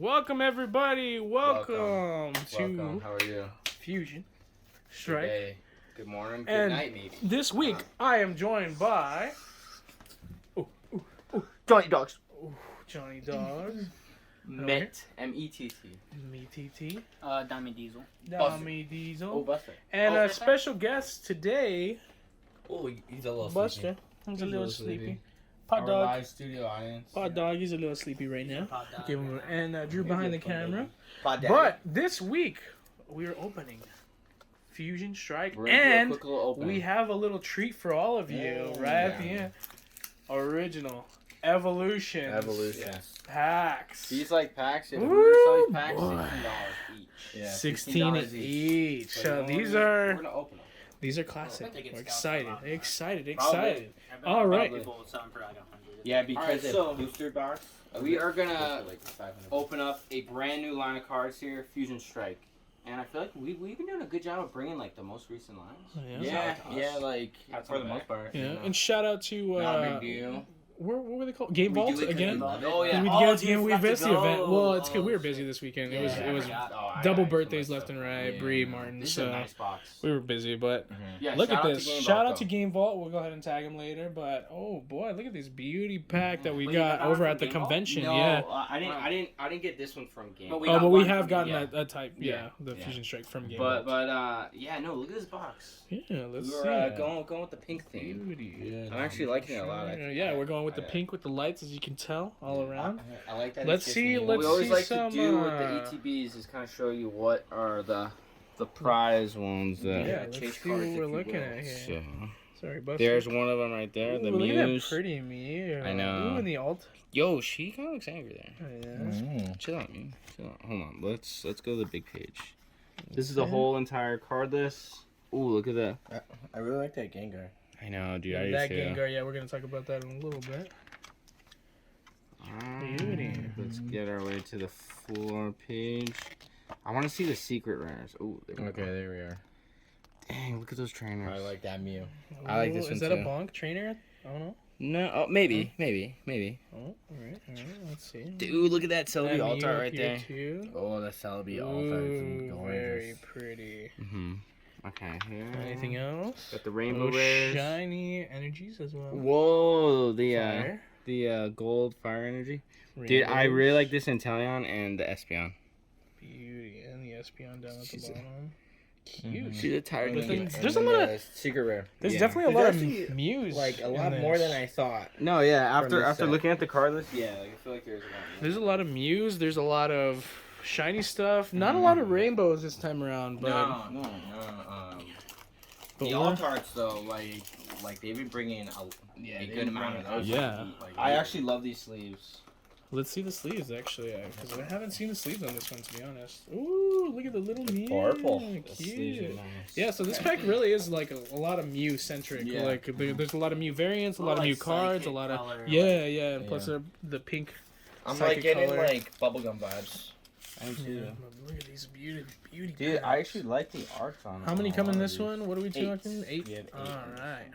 Welcome everybody. Welcome to How are you? Fusion Strike. Good day. Good morning. Good And night, maybe. This week I am joined by Johnny Dogs. Johnny Dogs, Met. M-E-T-T. me TT, Dami Diesel. Dami Diesel, Oh, Buster. and Oh, a special guest today, Oh, he's a little Buster. He's a little sleepy. Pod Our Dog. live studio audience. Pod Dog. He's a little sleepy right now. Give him and Drew behind the camera. Pod Daddy. But this week we are opening Fusion Strike, We're gonna do a and quick little open. we have a little treat for all of you right at the end. Original Evolution Yes. packs. These like packs. If we Woo, were selling packs, boy. $16 each. Yeah, 16 $16 each. So So we're gonna open them. these are classic. I think it's We're scouts excited. a lot, Excited. All right. People selling for like 100. Yeah, because Alright, it's so- booster box. We are gonna open up a brand new line of cards here, Fusion Strike. And I feel like we've been doing a good job of bringing like the most recent lines. Yeah. Like That's for the okay. most part. Yeah. And shout out to Not a big deal. what were they called? Game We do Vault it again. Game Vault. Oh, Did yeah. we Oh, get dude, we forgot to missed the event. go. Well, it's good. We were Oh, busy shit. this weekend. Yeah, It was I double ate birthdays some left and stuff. right. Yeah. Bree, Martin. This is So a nice box. we were busy, but Yeah, look shout at out this. to Game Shout Vault, out to though. Game Vault. We'll go ahead and tag him later. But oh boy, look at this beauty pack that we Wait, you got got over one at the from Game Vault? convention. No, Yeah. I didn't get this one from Game. But Vault. got But we one have from gotten Game a type. Yeah, the Yeah. Fusion Strike from Game But Vault. yeah, no, look at this box. Yeah, let's We see. were going with the pink theme. Beauty. I'm actually liking it a lot. Yeah, we're going with the pink with the lights, as you can tell, all around. I like that. Let's it's just see- me. let's we always see like some, to do with the ETBs is kind of show you what are the prize ones that Yeah, let's chase see cards, what if we're you looking will. at here. So, Sorry, Buster. there's one of them right there. The Ooh, look at that Muse. pretty Mew. I know. Ooh, and the alt. Yo, she kind of looks angry there. Yeah. Chill out, man. Chill out. Hold on. Let's go to the big page. This is the whole entire card list. Ooh, look at that. I really like that Gengar. I know, dude. I do That too. Gengar, yeah, we're gonna talk about that in a little bit. Beauty. Let's get our way to the floor page. I want to see the secret rares. Ooh, there we Okay, go. there we are. Dang, look at those trainers. I like that Mew. I like this Ooh, one Is that too. a bonk trainer? I don't know. No, oh, maybe. Oh, alright, let's see. Dude, look at that Sylvie That Altar Mew up right here there. too. Oh, that Celebi Alpha Ooh, is very gorgeous. pretty. Mm-hmm. Okay, here. Anything else? Got the rainbow Oh, rares. shiny energies as well. Whoa, the Fire. gold fire energy. Dude, Rainbows. I really like this Inteleon and the Espeon. Beauty and the Espeon down at She's the a- bottom. Cute. See the tired But then looking. there's a lot of secret rare. there's Yeah. definitely a There's lot actually, of Mews. Like a in lot more this. than I thought. No, yeah. From this set. Looking at the card list, yeah, like, I feel like there's a lot. There's a lot of Mews. There's a lot of shiny stuff. Not a lot of rainbows this time around, but No. But The we're- Altards though, like they've been bringing a good amount of those. Yeah. I actually love these sleeves. let's see the sleeves actually, because I haven't seen the sleeves on this one to be honest. Ooh, look at the little Mew. purple. Cute. Yeah, so this pack really is like a lot of Mew centric. Yeah. Like there's a lot of Mew variants, a lot of Mew cards, a lot of yeah, and plus the pink. I'm Psychic like getting color. like bubblegum vibes. I am too. Look at these beauty Dude, packs. I actually like the arts on it. How many come in this one? What are we 8. talking? 8. We had 8. All right.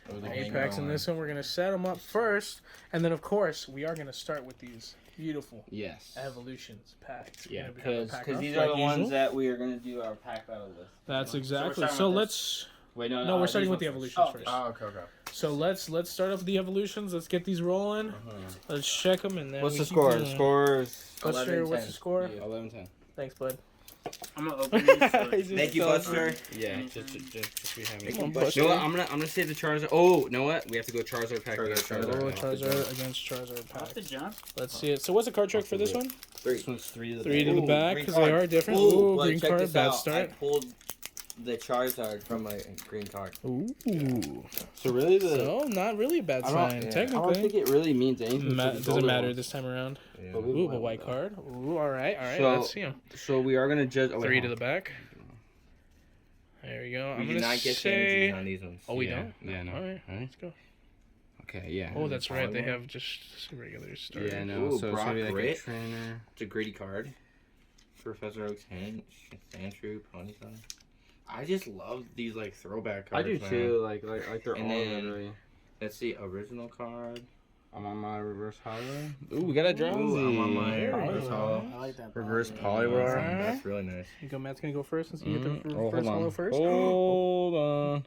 It was a 8 Gengar packs in one. this one. We're gonna set them up first, and then of course we are gonna start with these beautiful Yes. Evolutions packs. We're Yeah, gonna be having a because pack off these like are the ones usual. that we are gonna do our pack battle with. That's So we're exactly. starting So with let's. Wait, No, we're starting these with the ones evolutions first. first. Oh, okay. So let's start off with the evolutions. Let's get these rolling. Uh-huh. Let's check them, and then What's we the keep score? going. Scores. Buster, 11-10. what's the score? Yeah. 11-10. Thanks, bud. I'm gonna open these. Thank you, Buster. Yeah, just we have Come on, it. Buster. You know what? I'm gonna save the Charizard. Oh, you know what? We have to go Charizard pack. Charizard. Oh, Charizard. Charizard against Charizard Off the pack. jump. Let's see it. So what's the card trick for this one? This one's 3 to the 3 to the Ooh, back, green because they card. are different. Ooh, Ooh, but green check card, this bad out. start. I pulled the Charizard from my green card. Ooh. So really So, not really a bad I don't- sign, yeah. I don't technically. think it really means anything. Doesn't matter this time around. Yeah. But we Ooh, went a white with card. Ooh, alright, So- let's see him. So we are gonna judge. 3 to the back. There we go. We I'm did gonna not get say... the on these ones. Oh, we Yeah. don't? Yeah, no. Alright, Alright. let's go. Okay, yeah. Oh, that's right. They Polygon. have just regular start. Yeah, no. Ooh, So it's Brock gonna be like a Grit. trainer. It's a gritty card. Professor Oak's hand, Sandshrew, Ponyta. I just love these like throwback I cards. do man. too. Like they're And all then- really. Let's see, original card. I'm on my reverse hollow. Ooh, we got a drowsy. I'm on my There we reverse go. hollow. I like that. Reverse poly. Poliwhirl. That's really nice. You go, Matt's gonna go first since you get the Oh, first hold hollow on. first. Hold on.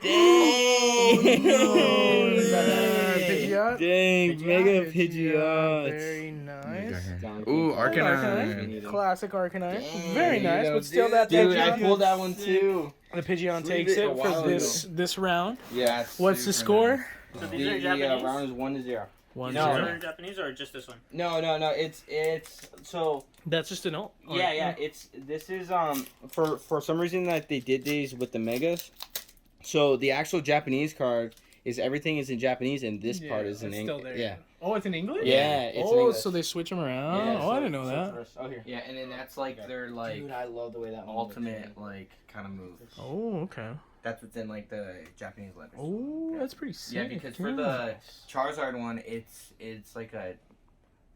Oh, Dang! no. Is that a Pidgeot? Dang, mega Pidgeot. Very nice. Ooh, Arcanine. Arcanine. Classic Arcanine. Dang, Very nice, you but know, still that dude, I Pidgeot. pulled that one too. The Pidgeot Leave takes it a it while for this round. Yeah. What's the super score? nice. So these are Japanese? round is 1-0. 1-0. No. These are Japanese or just this one? No. It's so. That's just an ult. Yeah. This is for some reason that they did these with the megas. So the actual Japanese card is everything is in Japanese and this part is in it's still English. there. Yeah. Oh, it's in English? Yeah, it's in oh, English. so they switch them around? Yeah, oh, I so- didn't know so that. first- oh, here. Yeah, and then that's like their like Dude, I love the way that one ultimate looks. like kind of move. Oh, okay. That's what's in like the Japanese letters. Oh, that's pretty sick. Yeah, because for the Charizard one, it's like a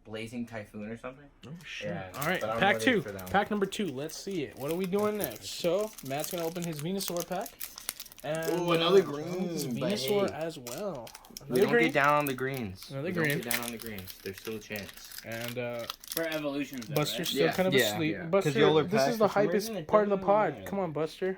blazing typhoon or something. Oh, shit. Yeah, All right, but I don't pack know what it 2. is for that one. Pack number 2. Let's see it. What are we doing next? So, Matt's going to open his Venusaur pack. And, Ooh, another green, his but Venusaur hey. as well. We Another don't green. get down on the greens. Another we green. Don't get down on the greens. There's still a chance. And For evolutions, though, Buster's right? still Yeah. kind of Yeah, asleep. yeah. Buster, y'all are this packed is the for some reason, hypest it part of the doesn't pod. matter. Come on, Buster.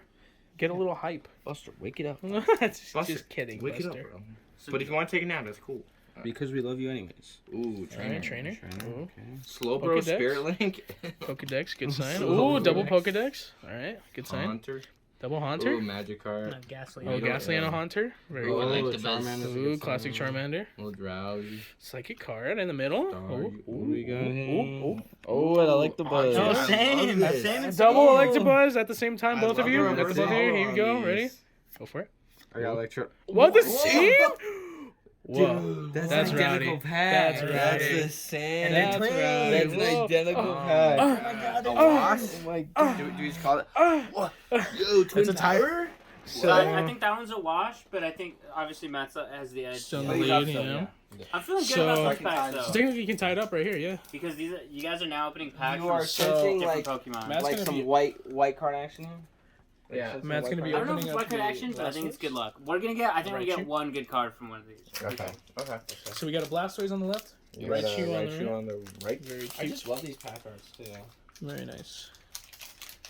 Get a little hype. Buster, wake it up. just, Buster, just kidding, Wake it Buster. up, bro. But if you want to take a nap, that's cool. Because we love you anyways. Ooh, All right, trainer. Ooh. Okay. Slowbro Pokedex. Spirit Link. Pokedex, good sign. So Ooh, double nice. Pokedex. All right, good sign. Haunter. Double Haunter. Ooh, Magikarp. Not Ghastly. Oh, Yeah. Ghastly and a Haunter. Very Oh, good. I like the the best. Charmander's a Ooh, good classic sign. Charmander. Little drowsy. Psychic card in the middle. Staryu. What do we got here? ooh. Oh, and I like the buzz. Oh, Oh, same. I love Same. this. Double Electabuzz at the same time, I both of love you. the At the reverse both of you. Here you hollow go. on Ready? these. Go for it. I got electro. What the Whoa. same? Whoa, Dude, that's an identical rowdy. pack. That's That's rowdy. the same. That's rowdy. That's an Whoa. identical Oh. pack. Oh my God, A they're wasp? Oh my god. Do we just call it? Ah. Yo, twin That's a tie. power? So, I think that one's a wash, but I think obviously Matt's has the edge. Still in Oh, the you got lead, some, yeah. I'm feeling good So- about these Second packs time. though, So technically you can tie it up right here, yeah. because you guys are now opening packs You from are so searching different like Pokemon. Matt's like gonna some be- white card action here. Yeah. Matt's gonna be I don't know if opening it's up what could the action, but I think it's Blastoise. good luck. We're gonna get. I think we're gonna Raichu? get one good card from one of these. Okay. Okay. So we got a Blastoise on the left. Raichu on the right. on the right. Very I cute. just love these pack cards too. Very nice.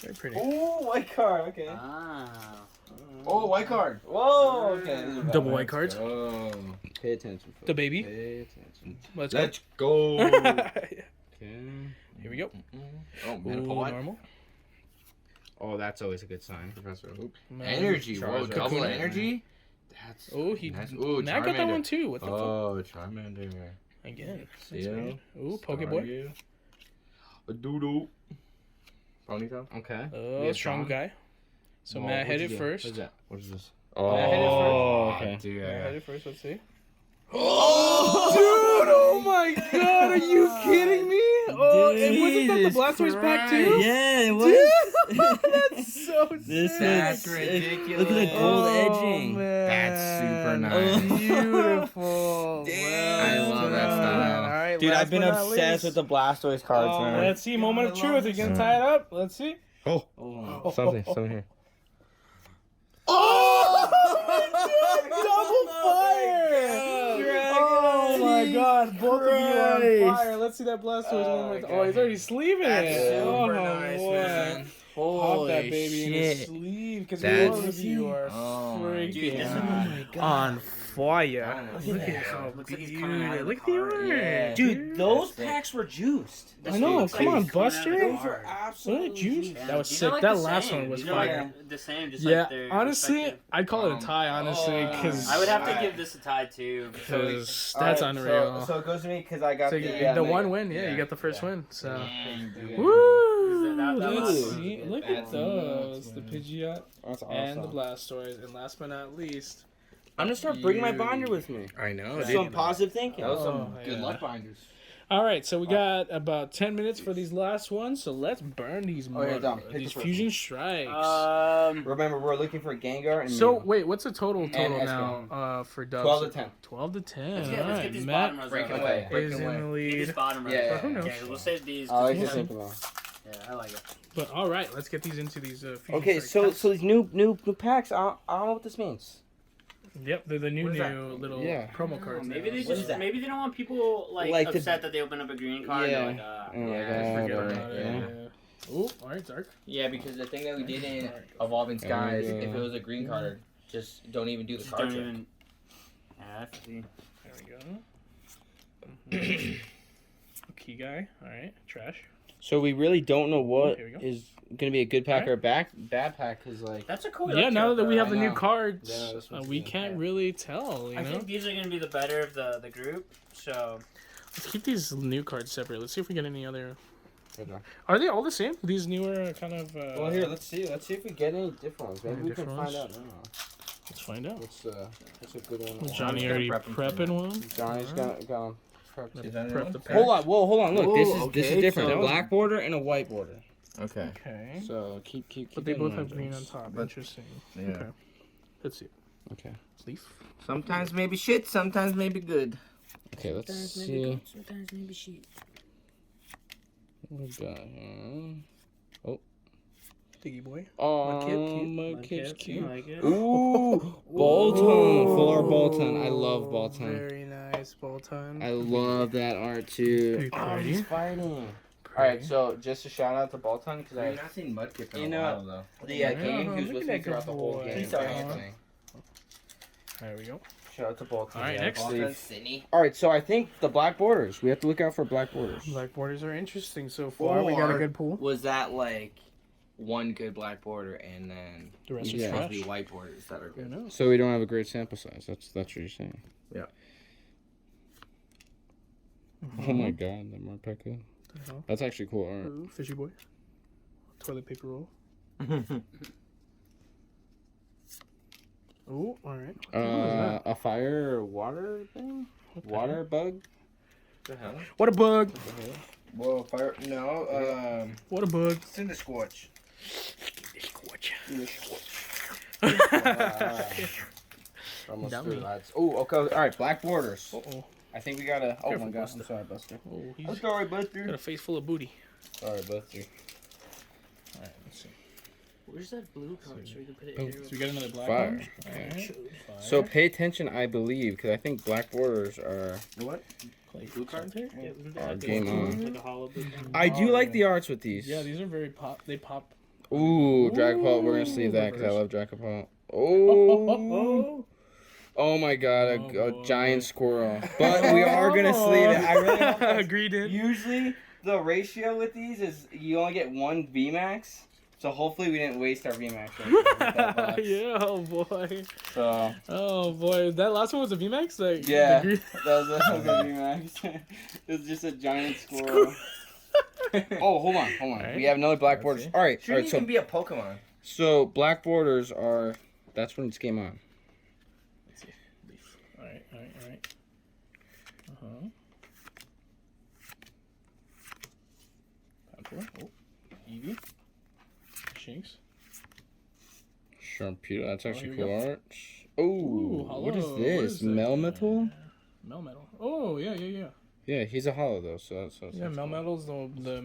Very pretty. Oh, white card. Okay. Ah. Oh, white card. Whoa. Okay. these are bad Double ones. white cards. Oh, pay attention. Folks. The baby. Pay attention. Let's Let's go. go. Here Okay. we go. Oh, Ooh, Manapod. normal. Oh, that's always a good sign. Professor Oak. Energy. Whoa, Charizard. double Kakuna. energy? That's Oh, he. nice. Ooh, Matt got that Charmander. one too. What the fuck? Oh, Charmander. Again. That's Seal. weird. Ooh, Pokeboy. A doodle. Ponytail. Okay. Oh, Yeah, strong guy. So Whoa, Matt what'd hit you it get? first. What's that? What is this? Matt hit it Oh, first. okay. Dude, Matt hit it first. Let's see. Oh, Dude, oh my god, are you kidding me? Oh, and wasn't that the Jesus Blastoise pack too? Yeah, it Dude, that's so sick. That's ridiculous. Look at the gold edging. Man. That's super nice. Beautiful. Damn. I love that done. style. All right, Dude, last I've been but not obsessed least. with the Blastoise cards, Oh, man. let's see, moment of I truth. love Are you this. gonna tie it up? Let's see. Oh, Oh. something here. Oh, double fire! Oh my god, both of you on fire. Let's see that Blastoise one more time. Oh, he's already sleeving it. Oh, boy. Pop that baby in his sleeve because That's- both of you are Oh my freaking God. on fire. Look Look at at that. how Looks like he's coming out of beautiful. the Look at the card. art. Yeah. Dude, those packs were juiced. I know. Looks Come like on, he's coming out of Buster. the Those card. were absolutely What a juice. juiced. That was These sick. are like That the last same. one was These are like fire. the same, just Yeah, like their honestly, respective- I'd call it a tie, honestly, because I would have to give this a tie too. that's Alright, unreal. So it goes to me because I got So the the one mega. win, yeah, you Yeah. got the first Yeah. win. So, That woo! last Let's one. see. Look at those, the Pidgeot That's and the awesome. Blastoise, and last but not least, I'm gonna start bringing my binder with me. I know. That's dude. some positive thinking. That was some Oh, good yeah. luck binders. all right. So we got about 10 minutes for these last ones. So let's burn these Oh, yeah, Dom, pick these the first fusion strikes. Remember, we're looking for Gengar and So Mew. wait, what's the total And now for Dubs? 12 to 10. 12 to 10. Let's get All right, these Matt bottom rows break out. away. Okay. is in the Get lead. these bottom rows. Yeah, out. who knows? Yeah, we'll save these. I like Yeah. this thinking though. Yeah, I like it. But all right, let's get these into these fusion Okay, strikes. so these new packs, I don't know what this means. Yep, they're the new What is that? little Yeah. promo cards. Maybe now. they What is just that? maybe they don't want people Like the- upset that they open up a green card. Yeah. And they're like, Oh my Yeah, god. Forget or- about it. Yeah. Ooh, alright, Dark. Yeah, because the thing that we did in Alright. Evolving Skies, yeah. if it was a green card, just don't even do the just card don't trick. even. Yeah, that's the. There we go. Key guy. Alright, trash. So we really don't know what Here we go. is gonna be a good pack or a bad pack, cause like That's a cool. Yeah, now electro that we card. have the I new know. cards, Yeah, this one's we good. can't really tell, you I know? think these are going to be the better of the group. So Let's keep these new cards separate. Let's see if we get any other... Okay. Are they all the same? These newer kind of... Well, here, let's see if we get any different ones. Maybe Any we can different find ones? out now. Let's find out. What's a good one? Johnny already prepping one. Johnny's got one. Prep the pack. Hold on. Look, this Whoa, is this okay, is different. so- A black border and a white border. Okay. Okay. So keep. But they that in both mind, have green on Jones. top. But- Interesting. Yeah. Okay. Let's see. Okay. Leaf. Sometimes maybe shit, sometimes maybe good. Okay, let's see. Sometimes maybe she. What we got here? Diggy boy. Oh, cute. my kid's I cute. like it. Ooh, Bolton, full art Bolton. I love Bolton. Very nice Bolton. I love that art too. Pretty Oh, pretty. he's fighting. All right, so just a shout out to Bolton because I've not seen Mudkip You in a know- while though. the Yeah, game he was look with at me that throughout the good whole boy. game. He's alright. Anthony. There we go. Shout out to Bolton. All right, yeah, next. actually. Sydney. All right, so I think the black borders. We have to look out for black borders. Black borders are interesting so far. We got a Or- good pool. Was that like one good black border and then The rest Yeah. is supposed to trash. be white borders that are Who good? knows? So we don't have a great sample size. That's what you're saying. Yeah. Oh my god, that Marpeca. hell? That's actually cool art. Ooh, fishy boy. Toilet paper roll. Ooh, alright. A fire or water thing? Water bug? The hell? What a bug! Whoa, fire! No, What a bug! Cinder Scorch. Almost Dummy. through, lads. Oh, okay. All right, black borders. Uh-oh. I think we gotta. Oh Careful, my gosh, Buster. I'm sorry, Buster. Oh, he's I'm sorry, got Buster. a face full of booty. Sorry, Buster. Alright, let's see. Where's that blue card so we can put it Oh, here? so we got another black Fire. one? Okay. Alright. So pay attention, I believe, because I think black borders are. What? Play blue card here? Yeah, isn't Oh, that game on. like a hollow blue card? I do Oh, like yeah. the arts with these. Yeah, these are very pop. They pop. Ooh, Dracula. We're gonna Ooh, sleeve that because I reverse. love Dracula. Oh. Oh my god, Oh, a boy. giant squirrel. But we are gonna sleeve it. I really hope that's- Agreed. Usually, the ratio with these is you only get one VMAX. So hopefully we didn't waste our VMAX. with that box. Yeah, oh boy. So, Oh boy. That last one was a VMAX? Like, yeah, the that was a VMAX. It was just a giant squirrel. Oh, hold on. Alright. We have another black Let's borders. see. Alright, Shouldn't alright, so, even be a Pokemon. so black borders are, that's when it's game on. Let's see. Leaf. Alright. Uh-huh. Pound four. Oh. Eevee. Shinx. Sharpedo, that's actually here we cool art. Ooh, Oh, what is hollow. this? that? Melmetal? Melmetal. Oh, yeah. Yeah, he's a hollow though, so that's Yeah, Melmetal's the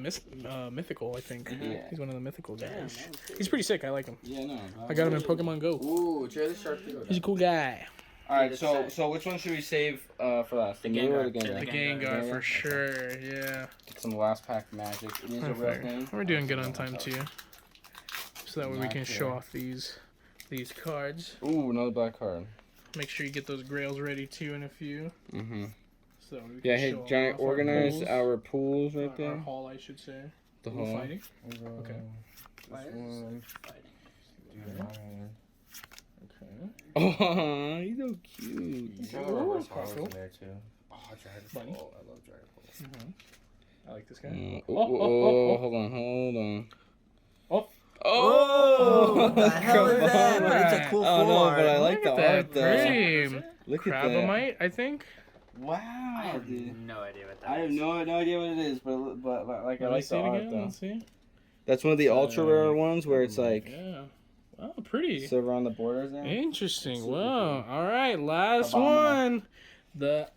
mythical, I think. Yeah. He's one of the mythical guys. He's pretty sick. I like him. Yeah, no. I got him in Pokemon Go. Ooh, try the Sharpedo. He's a cool guy. Alright, so which one should we save for last? The new or the Gengar. Gengar? The Gengar. Gengar for sure. Yeah. Get some last pack magic. It is a real Perfect. thing. We're doing good on time too. So that way we can show Immaculate. off these cards. Ooh, another black card. Make sure you get those grails ready too in a few. Mm-hmm. So that we can Yeah, hey, show Johnny, off our organize pools. our pools right Our there. haul, I should say. The We're hall. fighting. Okay. Okay. Oh, he's so cute. Ooh, Crossbow. there too. Oh, Bunny. I love Dragon I like this guy. Hold on. Oh. Oh! What the hell is that? Come It's a on. cool Oh, no, full but I art. like the Look at art that though. frame. Look at that. Crabomite, I think. I Wow, have dude. no idea what that I have is. no idea what it is, but like I Let me like see the it art again. though. Let's see. That's one of the ultra rare ones where it's like Yeah. Wow, pretty. silver on the borders there. Interesting. Super Wow. All right, last Abominable. one. The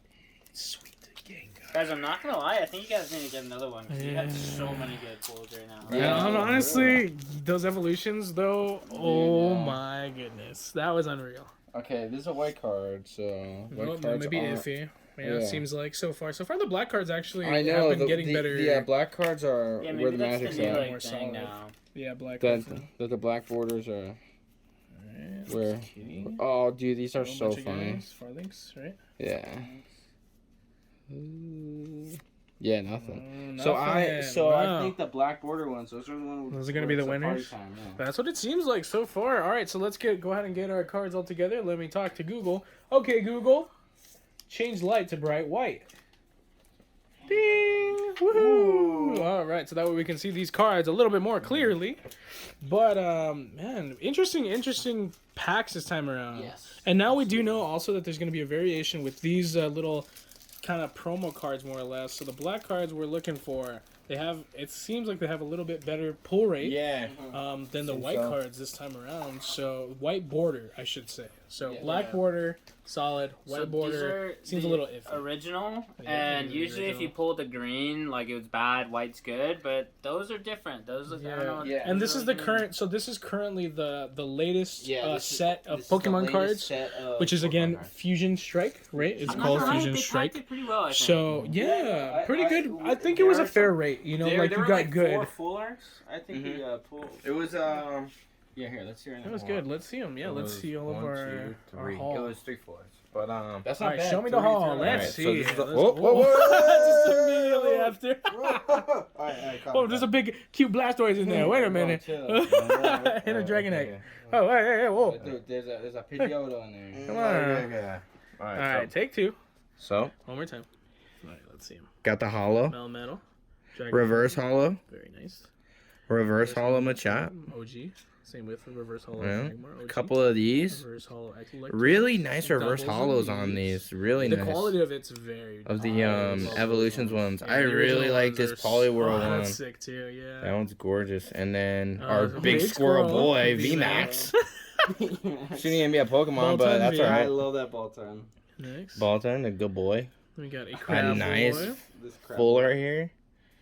sweet Gengar. Guys, I'm not gonna lie. I think you guys need to get another one. 'Cause You have Yeah. so many good pulls right now. Yeah, Yeah. honestly, those evolutions though. Oh Yeah. my goodness, that was unreal. Okay, this is a white card, so Well, white that cards may be aren't- iffy. Yeah, Yeah. it seems like so far the black cards actually I know have been the, getting the, better. the black cards are Yeah, where maybe the that's magic's the new at. more like thing solid. now. Yeah, black That cards. the black borders are Alright, where. kitty. Oh, dude, these are Whole so bunch of funny. guys, Farlinks, right? Yeah. Ooh. Yeah, nothing. Oh, So nothing. I Wow. think the black border ones, those are the ones. Those are gonna be the where it's a winners? party time, yeah. That's what it seems like so far. All right, so let's go ahead and get our cards all together. Let me talk to Google. Okay, Google, change light to bright white. Ding! Woohoo! All right, so that way we can see these cards a little bit more clearly. But man, interesting packs this time around. Yes. And now we do know also that there's going to be a variation with these little kind of promo cards, more or less. So the black cards we're looking for, it seems like they have a little bit better pull rate Yeah. than the Seems white so. cards this time around. So white border, I should say. So Yeah. black border, solid. White So border these are seems a the little iffy. Original, Yeah, and the usually if you original. pull the green, like it was bad, white's good, but those are different. Those look, I don't know. Yeah. And this is the current. So this is currently the latest this is- set of this is the Pokemon latest cards, set of which is Pokemon again cards. Fusion Strike, right? It's I'm not called gonna lie, Fusion they Strike. packed it pretty well, I think. So yeah, I- pretty I- good. I think there it was a are fair some- rate. You know, There like you were got like good. 4 full arts. I think we pulled. It was Yeah, here, let's hear it. That was good. Let's see them. Yeah, It let's was see all of 1, our 2, 3. haul. It was 3 fours. But That's All not right, bad. show me the haul. Alright, Let's so see. this is the- Let's- whoa, whoa, whoa. Just immediately after. Alright, Oh, there's a big cute Blastoise in there. Wait a minute. chill. And a Dragonite. Oh, hey, whoa. Dude, there's a Pidgeotto in there. Come on. Yeah. All right, take two. So, One more time. All right, let's see him. got the hollow. Melmetal. Dragonite. Reverse hollow. Very nice. Reverse hollow Machat. OG. Same with the reverse hollow. Yeah. Magmar, OG. Couple of these. Reverse hollow Ectolect. Really nice reverse Doubles hollows of on these. these. Really The nice. quality of it's very Of the nice. evolutions ones. Yeah, I the really original like ones this are Poliwhirl That's one. sick too, yeah. That one's gorgeous. And then Oh, our the big big squirrel squirrel. boy, VMAX. VMAX. Shouldn't even be a Pokemon, but Bolton that's V. I alright. love that ball turn. Next. Bolton, a good boy. We got a A crab nice boy. This crap. full right here.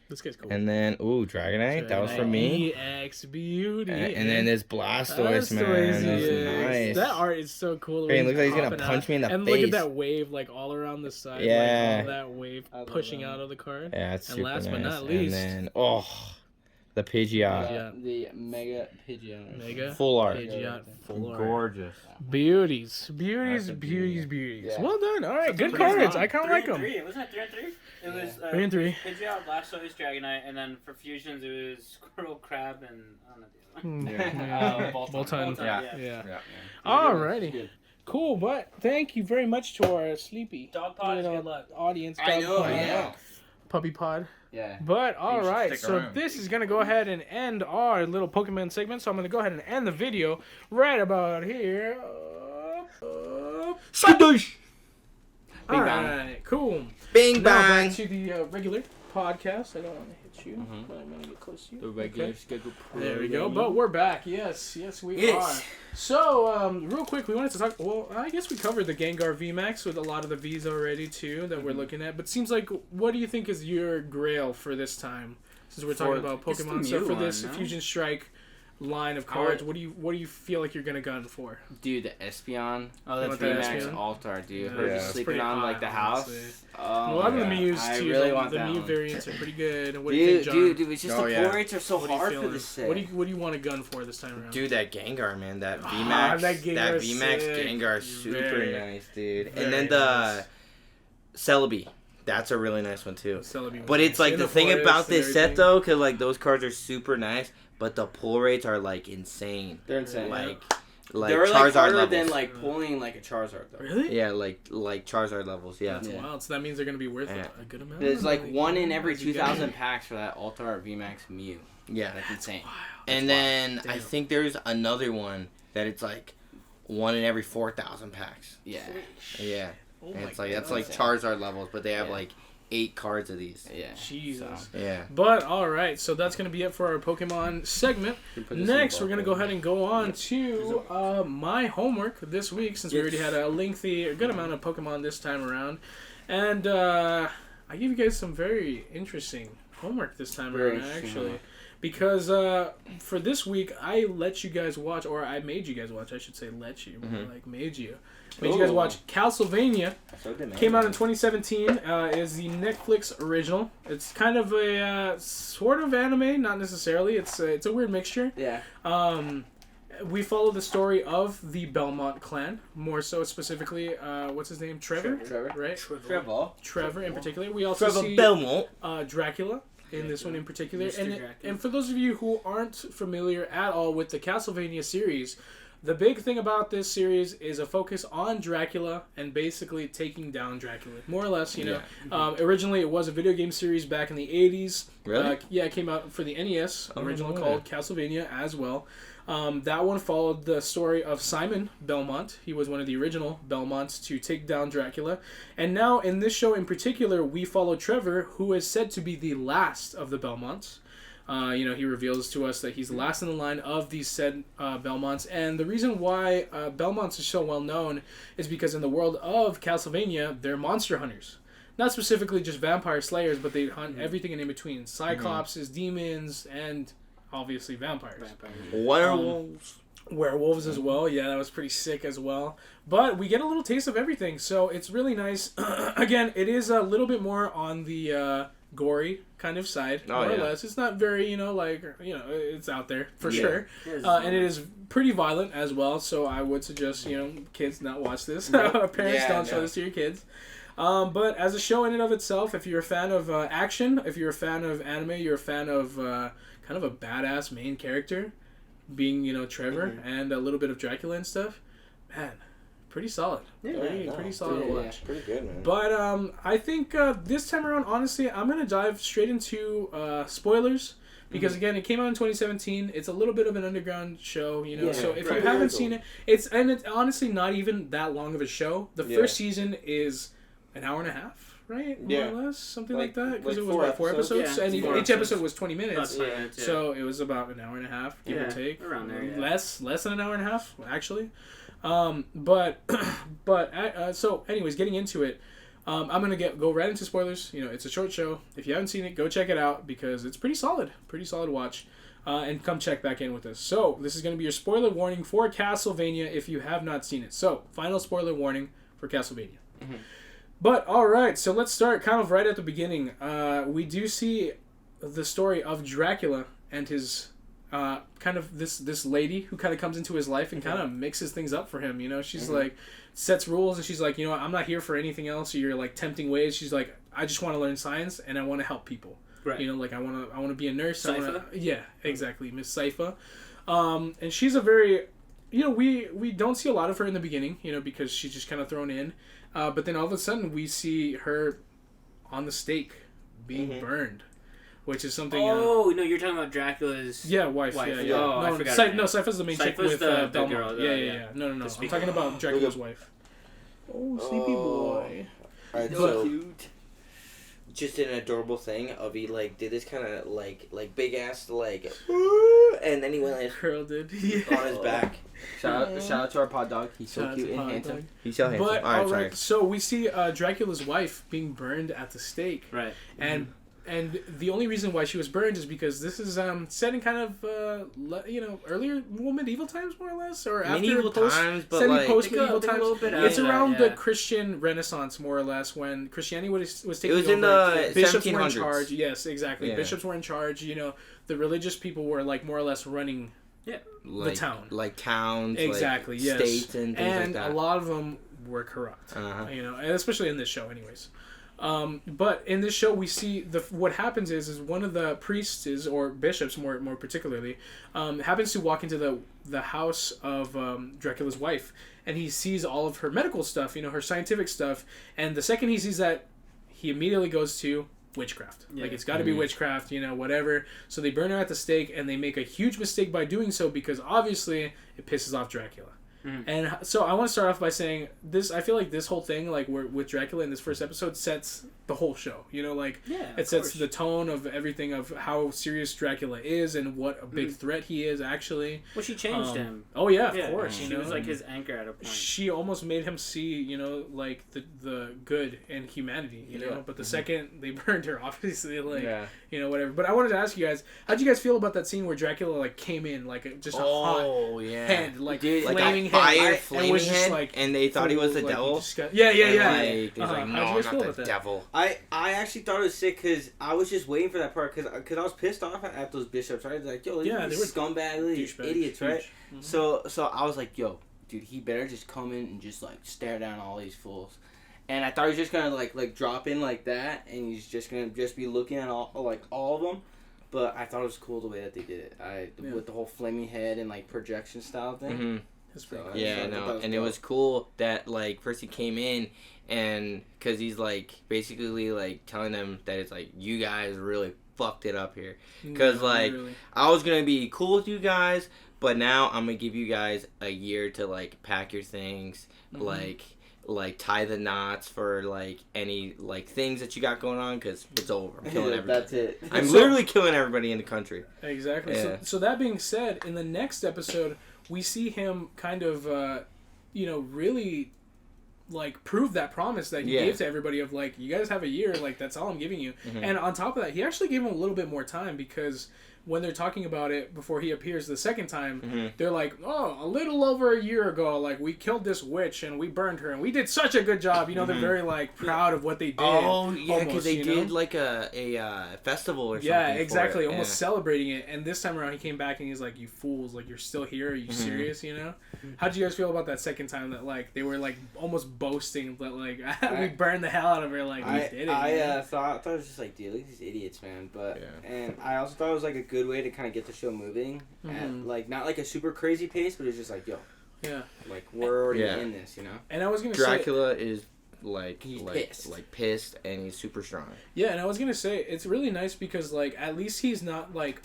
This guy's cool. And then, Dragonite. That was for me. EX Beauty. And then this Blastoise, man. Blastoise, That's yes. nice. That art is so cool. the Hey, way look he's like he's gonna popping punch out. me in the and face. look at that wave, like all around the side. Yeah. Like, all that wave I love pushing that. out of the card. Yeah, it's And super last nice. but not least- And then, the Pidgeot. Yeah. The Mega Pidgeot. Mega. Full art. Pidgeot. Full art. Gorgeous. Beauties. That's a beauty. Beauties. Yeah. Well done. All right, good Pretty cards. strong. I kind of like them. 3-3. Wasn't it 3-3? It was 3 and 3. Pidgeot, Blastoise, Dragonite, and then for fusions it was Squirrel, Crab, and I don't know the other one. Yeah. Bolton. Bolton. Bolton, Yeah. Yeah. Alrighty. Cool, but thank you very much to our sleepy Dog pod, little good luck. audience. I dog know, pod, yeah. Puppy pod. Yeah. But all should right, stick so around. this is gonna go ahead and end our little Pokemon segment. So I'm gonna go ahead and end the video right about here. All right, cool. Bing Now bang. back to the regular podcast. I don't want to hit you, but I'm gonna get close to you. The regular Okay. schedule. There we go. But we're back. Yes, we are. So, real quick, we wanted to talk. Well, I guess we covered the Gengar VMAX with a lot of the Vs already too that we're looking at. But seems like, what do you think is your grail for this time? Since we're talking about it's the Pokemon, so Mew for one, this no? Fusion Strike line of cards, what do you feel like you're gonna gun for? Dude, the Espeon. Oh, You that's want that really VMAX Espeon? Altar, dude. Yeah, Her it's just sleeping pretty on hot, like the house. honestly. Oh, a lot of the my Mews God. too. I really the, want the that Mew one. variants are pretty good. And what do you think, Dude, John? it's just Oh, the yeah. pull rates are so What are you hard for feeling? this set. What do you want to gun for this time around? Dude, that Gengar, man, that Ah, VMAX, that Gengar's VMAX sick. Gengar is super Very, nice, dude. very And then the Celebi, that's a really nice one too. Celebi But was it's nice. like In the thing forest about and this set everything. though, cause like those cards are super nice, but the pull rates are like insane. They're insane. Like They're Charizard like harder levels. than like pulling like a Charizard though. Really? Yeah, like Charizard levels. Yeah. That's Yeah. wild. So that means they're going to be worth Yeah. a good amount. There's like Like, one in every as you get 2,000 it. packs for that Altar VMAX Mew. Yeah. That's insane. And then I Damn. think there's another one that it's like one in every 4,000 packs. Yeah. Yeah. Oh And my it's like that's God. like Charizard levels, but they have Yeah. like 8 cards of these. Yeah. Jesus. Yeah. But all right, so that's gonna be it for our Pokemon segment. Next, we're gonna go ahead and go on to my homework this week, since we already had a good amount of Pokemon this time around, and I gave you guys some very interesting homework this time Very around, interesting actually. homework. Because for this week, I let you guys watch, or I made you guys watch, I should say let you, like made you. Made you guys Ooh. watch Castlevania. So demanding. Came out in 2017. Is the Netflix original. It's kind of a sort of anime, not necessarily. It's a weird mixture. Yeah. We follow the story of the Belmont clan, more so specifically, what's his name? Trevor? Trevor. Right? Trevor. In particular. We also see Belmont. Dracula in this one in particular. Mr. Dracula. And for those of you who aren't familiar at all with the Castlevania series, the big thing about this series is a focus on Dracula and basically taking down Dracula. More or less, you know. Originally, it was a video game series back in the 80s. Really? Yeah, it came out for the NES, original no way. called Castlevania as well. That one followed the story of Simon Belmont. He was one of the original Belmonts to take down Dracula. And now, in this show in particular, we follow Trevor, who is said to be the last of the Belmonts. He reveals to us that he's the last in the line of these said Belmonts. And the reason why Belmonts is so well known is because in the world of Castlevania, they're monster hunters. Not specifically just vampire slayers, but they hunt everything in between. Cyclopses, demons, and obviously vampires. Werewolves. Werewolves as well. Yeah, that was pretty sick as well. But we get a little taste of everything, so it's really nice. Again, it is a little bit more on the gory kind of side, more or less. It's not very, it's out there for sure. And it is pretty violent as well, so I would suggest, kids not watch this. Parents don't show this to your kids. But as a show in and of itself, if you're a fan of action, if you're a fan of anime, you're a fan of kind of a badass main character, being, Trevor, and a little bit of Dracula and stuff, man, pretty solid. Pretty solid to watch. Pretty good, man. But I think this time around, honestly, I'm going to dive straight into spoilers. Because, again, it came out in 2017. It's a little bit of an underground show, so if you haven't seen it, it's honestly not even that long of a show. The first season is an hour and a half, right? More or less, something like that. Because it was about 4 episodes, and each episode was 20 minutes. So it was about an hour and a half, give or take. Around there, Less than an hour and a half, actually. So anyways, getting into it, I'm gonna go right into spoilers. It's a short show. If you haven't seen it, go check it out because it's pretty solid watch. And come check back in with us. So this is gonna be your spoiler warning for Castlevania if you have not seen it. So final spoiler warning for Castlevania. But all right, so let's start kind of right at the beginning. We do see the story of Dracula and his kind of this lady who kind of comes into his life and kind of mixes things up for him. She's like sets rules and she's like, I'm not here for anything else. You're like tempting ways. She's like, I just want to learn science and I want to help people. Right. Like I want to be a nurse. Yeah, exactly, Miss Sypha. And she's a very, we don't see a lot of her in the beginning, because she's just kind of thrown in. But then all of a sudden we see her on the stake being burned. Which is something. Oh no, you're talking about Dracula's. wife. Yeah. Oh, I forgot. No, Sypha's the main chick with the Belmont. girl. Yeah. No. I'm talking about Dracula's wife. Oh, sleepy boy. Alright, so cute. Just an adorable thing. He did this kind of like big ass and then he went like Curled it on his back. Shout out to our pod dog. He's so cute and handsome. He's so handsome. But alright, so we see Dracula's wife being burned at the stake. Right. And the only reason why she was burned is because this is set in kind of earlier medieval times, more or less, or after medieval times, but post medieval times. It's around the yeah. Christian Renaissance, more or less, when Christianity was taking over. It was over. in the bishops 1700s. were in charge. Yes, exactly. Yeah. Bishops were in charge. The religious people were more or less running the town, like towns, exactly. Yes, states and things like that. And a lot of them were corrupt. And especially in this show, anyways. But in this show, we see what happens is one of the priests or bishops, more particularly, happens to walk into the house of Dracula's wife, and he sees all of her medical stuff, her scientific stuff, and the second he sees that, he immediately goes to witchcraft. It's got to be witchcraft, whatever. So they burn her at the stake, and they make a huge mistake by doing so because obviously it pisses off Dracula. And so I want to start off by saying this. I feel like this whole thing, with Dracula in this first episode, sets the whole show. It sets the tone of everything of how serious Dracula is and what a big threat he is actually. Well, she changed him. Oh yeah, of course. She was like his anchor at a point. She almost made him see, the good in humanity. But the second they burned her, obviously, you know, whatever. But I wanted to ask you guys, how'd you guys feel about that scene where Dracula like came in like just a hot head, like flaming like a fire head, flaming and was head, just like, and they thought he was the like, devil. Yeah. Like, he's like, How'd you no, guys not feel the about that? devil. I actually thought it was sick because I was just waiting for that part because I was pissed off at those bishops. Right? I was like, yo, Yeah, these they were scumbag idiots, right? Mm-hmm. So I was like, yo, dude, he better just come in and just like stare down all these fools. And I thought he was just gonna like drop in like that, and he's just gonna be looking at all of them. But I thought it was cool the way that they did it. With the whole flaming head and like projection style thing. Mm-hmm. And it was cool that like first he came in, and because he's like basically like telling them that it's like you guys really fucked it up here, because I was gonna be cool with you guys, but now I'm gonna give you guys a year to like pack your things, like tie the knots for like any like things that you got going on, because it's over. I'm killing everybody. That's it. I'm literally killing everybody in the country. Exactly. Yeah. So that being said, in the next episode, we see him kind of, really, like, prove that promise that he gave to everybody of, like, you guys have a year, like, that's all I'm giving you. Mm-hmm. And on top of that, he actually gave him a little bit more time, because when they're talking about it before he appears the second time, they're like, oh, a little over a year ago, like, we killed this witch and we burned her and we did such a good job. You know, they're very, like, proud of what they did. Oh, yeah, because they did, like, a festival or something. Yeah, exactly. Almost celebrating it. And this time around, he came back and he's like, you fools, like, you're still here? Are you serious, you know? How'd you guys feel about that second time that, like, they were, like, almost boasting that, like, we burned the hell out of her, like, we did it. I thought it was just like, dude, look at these idiots, man. But, and I also thought it was, like, a good way to kind of get the show moving. At, like, not like a super crazy pace, but it's just like, yo. Yeah. Like, we're already in this, you know? And I was going to say... Dracula is... he's pissed, and he's super strong. Yeah, and I was gonna say it's really nice because like at least he's not like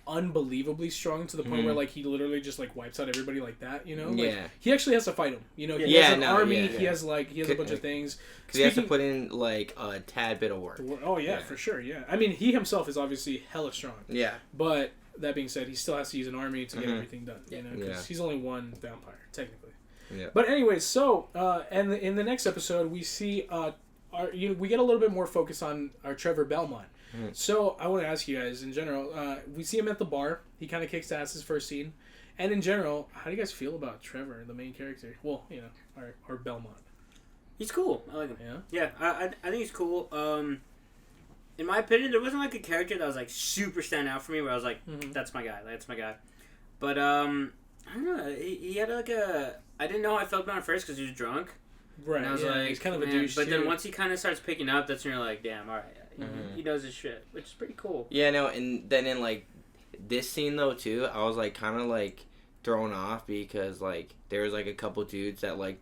unbelievably strong to the point where like he literally just like wipes out everybody like that, you know? Like, he actually has to fight him. You know, he has an army. He has a bunch of things. Because he has to put in like a tad bit of work. Oh yeah, for sure. Yeah, I mean he himself is obviously hella strong. Yeah, but that being said, he still has to use an army to get everything done. You know, because he's only one vampire technically. Yeah. But anyways, so and in the next episode we see we get a little bit more focus on our Trevor Belmont. So I want to ask you guys in general. We see him at the bar. He kind of kicks ass his first scene, and in general, how do you guys feel about Trevor, the main character? Well, you know, our Belmont. He's cool. I like him. Yeah. Yeah, I think he's cool. In my opinion, there wasn't like a character that was like super stand out for me where I was like, that's my guy. That's my guy. But I don't know. He had like a. I didn't know how I felt about him at first because he was drunk. Right. And I was like, he's kind of a douche. But then once he kind of starts picking up, that's when you're like, damn, all right, he knows his shit, which is pretty cool. Yeah, no, and then in like this scene though too, I was like kind of like thrown off because like there was like a couple dudes that like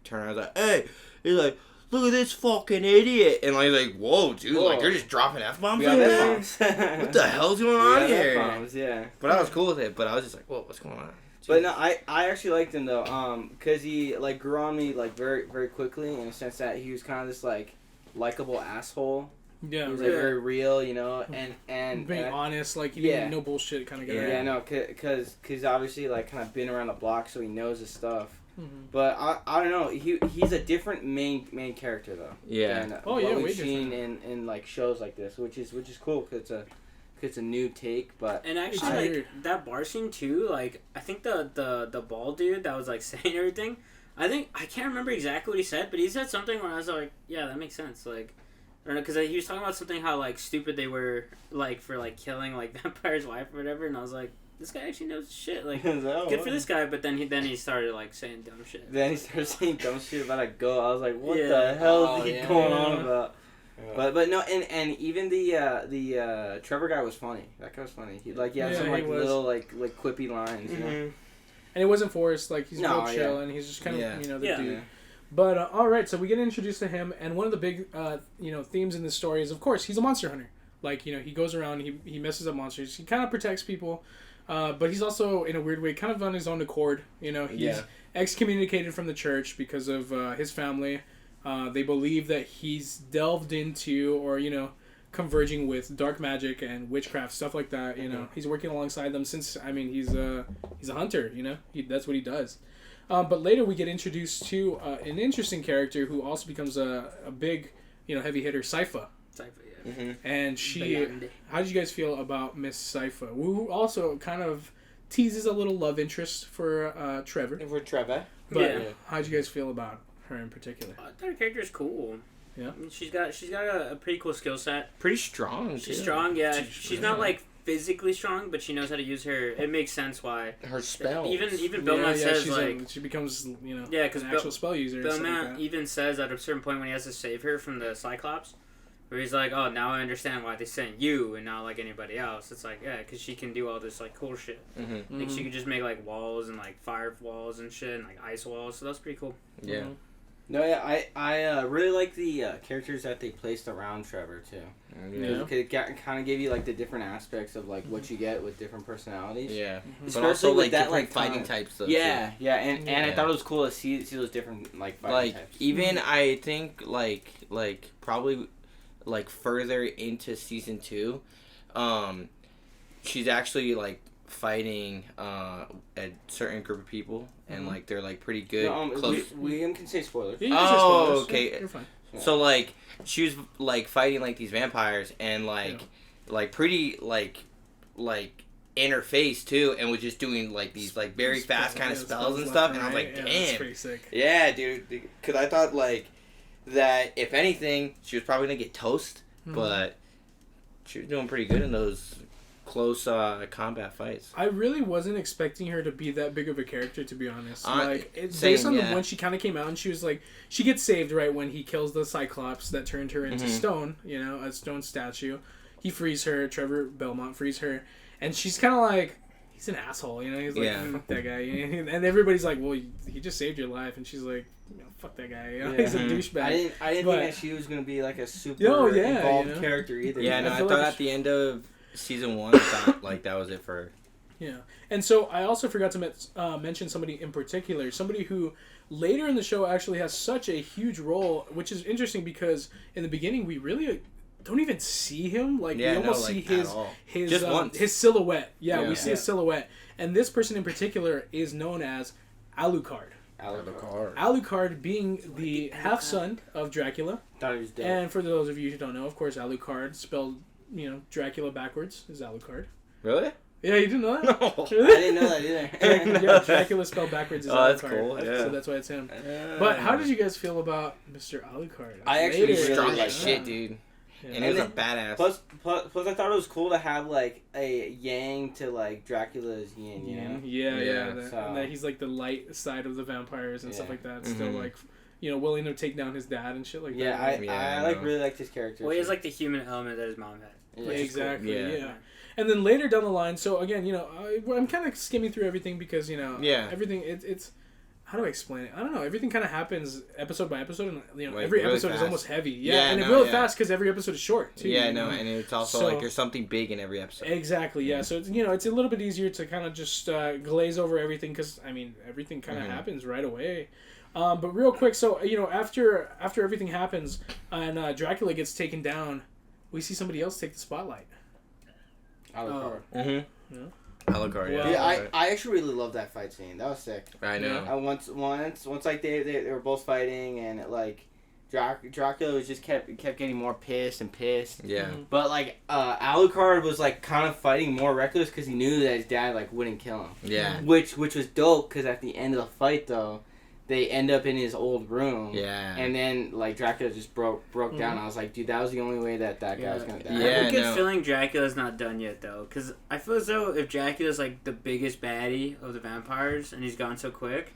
turn around like, hey, he's like, look at this fucking idiot, and like whoa, dude, like you're just dropping F-bombs like that? What the hell's going on here? F-bombs, yeah. But I was cool with it, but I was just like, whoa, what's going on? But no, I actually liked him though, cause he like grew on me like very very quickly in a sense that he was kind of this like likable asshole. Yeah, he was like very real, you know, and being honest, like he didn't no bullshit kind of guy. Yeah, no, cause obviously like kind of been around the block, so he knows his stuff. But I don't know, he's a different main character though. Yeah. Than what we've seen in like shows like this, which is cool because it's a new take. But and actually like that bar scene too, like I think the bald dude that was like saying everything, I can't remember exactly what he said, but he said something where I was like, yeah, that makes sense. Like I don't know, because he was talking about something how like stupid they were like for like killing like Vampire's wife or whatever, and I was like, this guy actually knows shit. Like, good for this guy. But then he started like saying dumb shit. Then he started saying dumb shit about a goat. I was like, what the hell is he going on about? Yeah. But no, and even the Trevor guy was funny. That guy was funny. He had some like little like quippy lines. You know? And it wasn't forced. Like he's real chill, and he's just kind of the dude. Yeah. But all right, so we get introduced to him, and one of the big themes in this story is, of course, he's a monster hunter. Like he goes around, he messes up monsters. He kind of protects people, but he's also in a weird way kind of on his own accord. He's excommunicated from the church because of his family. They believe that he's delved into or converging with dark magic and witchcraft, stuff like that. He's working alongside them since he's a hunter. That's what he does. But later we get introduced to an interesting character who also becomes a big, heavy hitter, Sypha. and she. How did you guys feel about Miss Sypha, who also kind of teases a little love interest for Trevor? For Trevor. But how did you guys feel about her in particular? I thought her character is cool. Yeah, I mean, she's got a pretty cool skill set. Pretty strong. She's strong, yeah. She's not like physically strong, but she knows how to use her. It makes sense why her spells. Even Belmont says she becomes because an actual spell user. Belmont even says at a certain point when he has to save her from the Cyclops, where he's like, "Oh, now I understand why they sent you and not like anybody else." It's like, yeah, because she can do all this like cool shit. Like she could just make like walls and like fire walls and shit and like ice walls. So that's pretty cool. Yeah. No, yeah, I really like the characters that they placed around Trevor too. Yeah. It kind of gave you like the different aspects of like what you get with different personalities. Yeah. Especially But also with like that different like fighting types. Though, yeah, too. yeah, and I thought it was cool to see those different like fighting types. Even I think like probably like further into season 2, she's actually like fighting a certain group of people, and like they're like pretty good. Close. William can say spoilers. Okay. You're fine. So like she was like fighting like these vampires and like pretty like in her face too, and was just doing like these like very fast kind of spells and stuff, and I was like, damn, that's pretty sick. Yeah, dude, because I thought like that if anything she was probably gonna get toast, but she was doing pretty good in those close combat fights. I really wasn't expecting her to be that big of a character, to be honest. It's same, based on when she kind of came out, and she was like, she gets saved right when he kills the Cyclops that turned her into stone, a stone statue. He frees her. Trevor Belmont frees her, and she's kind of like, he's an asshole, he's like, fuck that guy, and everybody's like, well, he just saved your life, and she's like, fuck that guy, he's a douchebag. I didn't think that she was gonna be like a super involved character either. Yeah, no, I thought at the end of season 1, I thought like that was it for her. Yeah, and so I also forgot to mention somebody in particular, somebody who later in the show actually has such a huge role, which is interesting because in the beginning we really don't even see him. Like we almost see his silhouette. Yeah, we see his silhouette, and this person in particular is known as Alucard. Alucard being the half son of Dracula. Thought he was dead. And for those of you who don't know, of course, Alucard spelled Dracula backwards is Alucard. Really? Yeah, you didn't know that? No. Really? I didn't know that either. Dracula spelled backwards is Alucard. That's cool. Yeah. So that's why it's him. But how did you guys feel about Mr. Alucard? I actually really strong like as shit, dude. Yeah. And he was a badass. Plus, I thought it was cool to have like a yang to like Dracula's yin. And that he's like the light side of the vampires and stuff like that. Still like, willing to take down his dad and shit like that. I really liked his character. Well, he has like the human element that his mom had. Yeah, exactly. Cool. Yeah. And then later down the line, so again, I'm kind of skimming through everything because everything it's. How do I explain it? I don't know. Everything kind of happens episode by episode, and like every really episode fast. is almost heavy. Real fast because every episode is short too. And it's also like there's something big in every episode. Exactly. Yeah. So it's it's a little bit easier to kind of just glaze over everything because everything kind of happens right away. But real quick, so after everything happens and Dracula gets taken down, we see somebody else take the spotlight. Alucard. Alucard, I actually really love that fight scene. That was sick. I know. Once like they were both fighting and like Dracula was just kept getting more pissed and pissed. Yeah. But like Alucard was like kind of fighting more reckless because he knew that his dad like wouldn't kill him. Yeah. Which was dope because at the end of the fight though, they end up in his old room. Yeah. And then like Dracula just broke down. I was like, dude, that was the only way that guy was gonna die. I have a good feeling Dracula's not done yet though, because I feel as though if Dracula's like the biggest baddie of the vampires and he's gone so quick,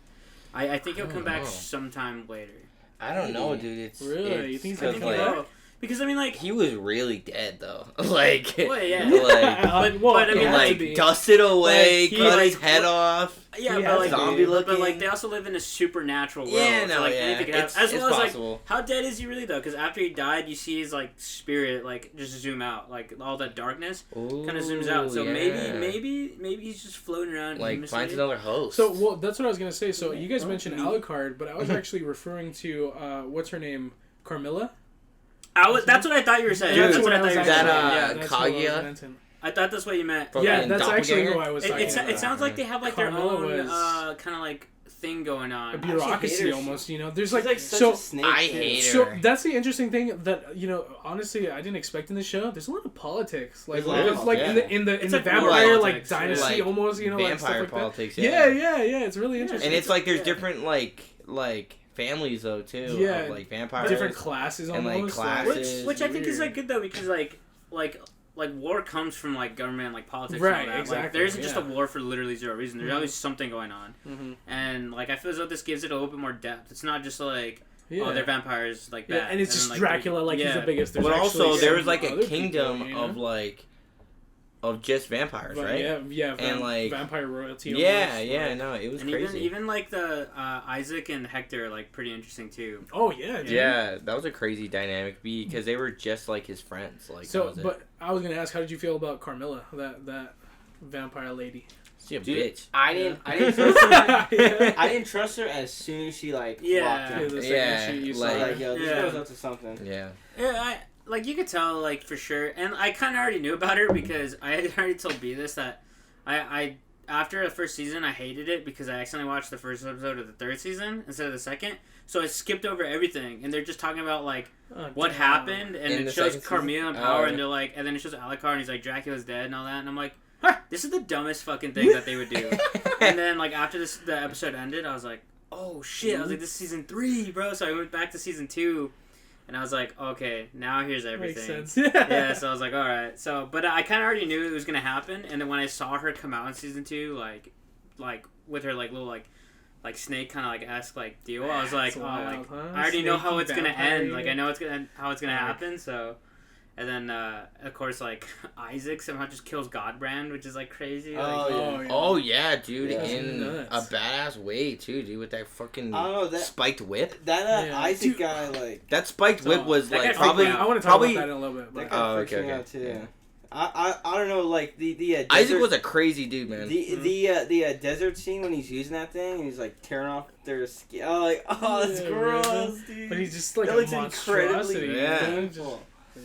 I think he'll come back sometime later. I don't know, dude. It's really. You think he's gonna come back? Because he was really dead though. Like, well, yeah, but dusted away, cut his head off. Yeah, but zombie looking. But like, they also live in a supernatural world. Yeah, so, like, anything can happen. As well as possible. like, how dead is he really though? Because after he died, you see his like spirit like just zoom out, like all that darkness kind of zooms out. So maybe he's just floating around. Like finds another host. So that's what I was gonna say. So you guys mentioned Alucard, but I was actually referring to what's her name, Carmilla. That's what I thought you were saying. Dude, that's what I thought you were saying. Kaguya. I thought that's what you meant. Yeah, that's actually who I was talking about. It sounds like they have like their own kind of like thing going on. A bureaucracy almost, you know. There's like such so a snake. I too. hate her. so that's the interesting thing that honestly I didn't expect in the show. There's a lot of politics, like There's a lot of like politics, in the It's like vampire politics, like dynasty like almost, you know, like stuff vampire like politics. that. Yeah, it's really interesting. And it's like there's different like families though too. Yeah, of, like vampires. different classes and, almost. like, classes. Which I think is weird. like good though because like war comes from like government, like politics, Right, and all that. exactly, Like, there isn't just a yeah. war for literally zero reason. There's always something going on, and like I feel as though this gives it a little bit more depth. It's not just like oh they're vampires like yeah, that, and it's just then, like, Dracula like he's the biggest. There's But also actually there some was like a other kingdom people, you know? of like of just vampires, right? Yeah, And, like, vampire royalty. Yeah, almost, yeah, like- no, it was And crazy. even like the Isaac and Hector are like pretty interesting too. Oh yeah, dude. Yeah, that was a crazy dynamic because they were just like his friends. Like, So, that was it. but I was gonna ask, how did you feel about Carmilla, that vampire lady? She a Dude, bitch. I didn't trust her. Yeah. I didn't trust her as soon as she like Yeah. walked in. The second Yeah, you saw like- her. Like, yo, this Yeah. girl's up to something. Yeah. Yeah, like you could tell like for sure, and I kind of already knew about her because I had already told B this that I after the first season I hated it because I accidentally watched the first episode of the third season instead of the second, so I skipped over everything, and they're just talking about like Oh, what damn. happened, and In it the shows second Carmilla in season? power, Oh, and yeah. they're like, and then it shows Alucard, and he's like Dracula's dead and all that, and I'm like, Huh. this is the dumbest fucking thing that they would do. And then like after the episode ended, I was like, oh shit, I was like, this is season 3, bro. So I went back to season 2, and I was like, okay, now here's everything. Makes sense. Yeah, so I was like, all right. So, but I kind of already knew it was gonna happen, and then when I saw her come out in season 2, like with her like little like snake kind of like esque like deal, I was like, That's oh, wild, like huh? I already know how Snaky it's gonna vampire, end. Like yeah. I know how it's gonna happen. So, and then of course like Isaac somehow just kills Godbrand, which is like crazy. Like, Oh, yeah. Oh yeah, dude, Yeah. in Nuts. a badass way too, dude, with that fucking I don't know that spiked whip. that Yeah. Isaac Dude. guy like That spiked whip was that like guy probably freaked me I out. want to talk probably about that in a little bit. that But guy Oh, freaks okay, me okay. out too. Yeah. I don't know like the desert, Isaac was a crazy dude, man. the desert scene when he's using that thing and he's like tearing off their skin. Oh, like that's Yeah, gross, dude. but he's just like that a looks monstrosity. incredibly Yeah. dude. Just painful.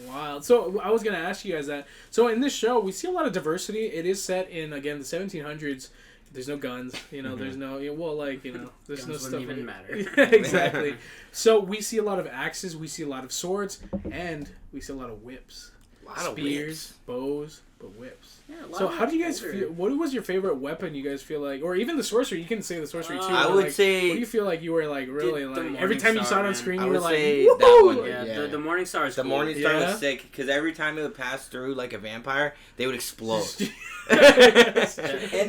wild. So I was gonna ask you guys that. So in this show, we see a lot of diversity. It is set in again the 1700s. There's no guns, you know. There's no well, like you know, there's Guns no wouldn't stuff. even matter. Yeah, exactly. So we see a lot of axes, we see a lot of swords, and we see a lot of whips, A lot of spears, bows, but whips. Yeah, a lot So of how do you guys older. feel? What was your favorite weapon? You guys feel like, or even the sorcery? You can say the sorcery too. I but, would like, say What do you feel like you were like really the like Morning every time you saw it Star, on man. screen I you were would like, say "Woohoo!" that one. Yeah, Yeah. the Morning Star is The cool. Morning Star Yeah. was sick because every time it would pass through like a vampire, they would explode. And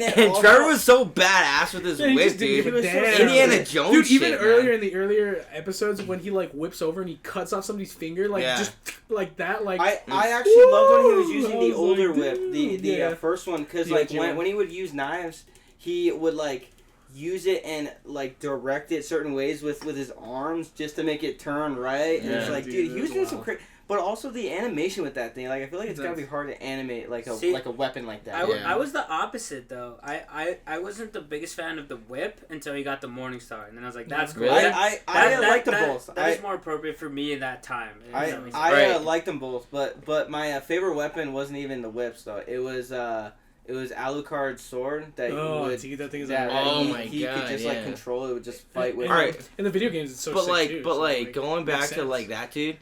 then And also- Trevor was so badass with his Yeah, he whip, just didn't dude. give a damn. Indiana Jones Dude, even shit, earlier man. in the earlier episodes when he like whips over and he cuts off somebody's finger, like Yeah. just like that, like I actually loved when he was Woo! using I the was older like, whip, the dude, yeah. first one, because The like edgy one. when he would use knives, he would like use it and like direct it certain ways with his arms just to make it turn right. And it's Yeah, like, dude, dude, he was that's doing some wild. crazy. But also the animation with that thing, like I feel like it's gotta That's- be hard to animate like a See, weapon like that. I was the opposite though. I wasn't the biggest fan of the whip until he got the Morning Star, and then I was like, that's cool. Really? I That- like them that- both. That is more appropriate for me in that time. If that makes sense. Right. liked them both, but my favorite weapon wasn't even the whips though. It was Alucard's sword that oh, would. dude, that thing is Yeah, like, Oh he, my he God, could just yeah. like control it. Would just fight with. and, Alright. in the video games, it's so But sick like, too, but so, like, going back makes to sense. like that, dude.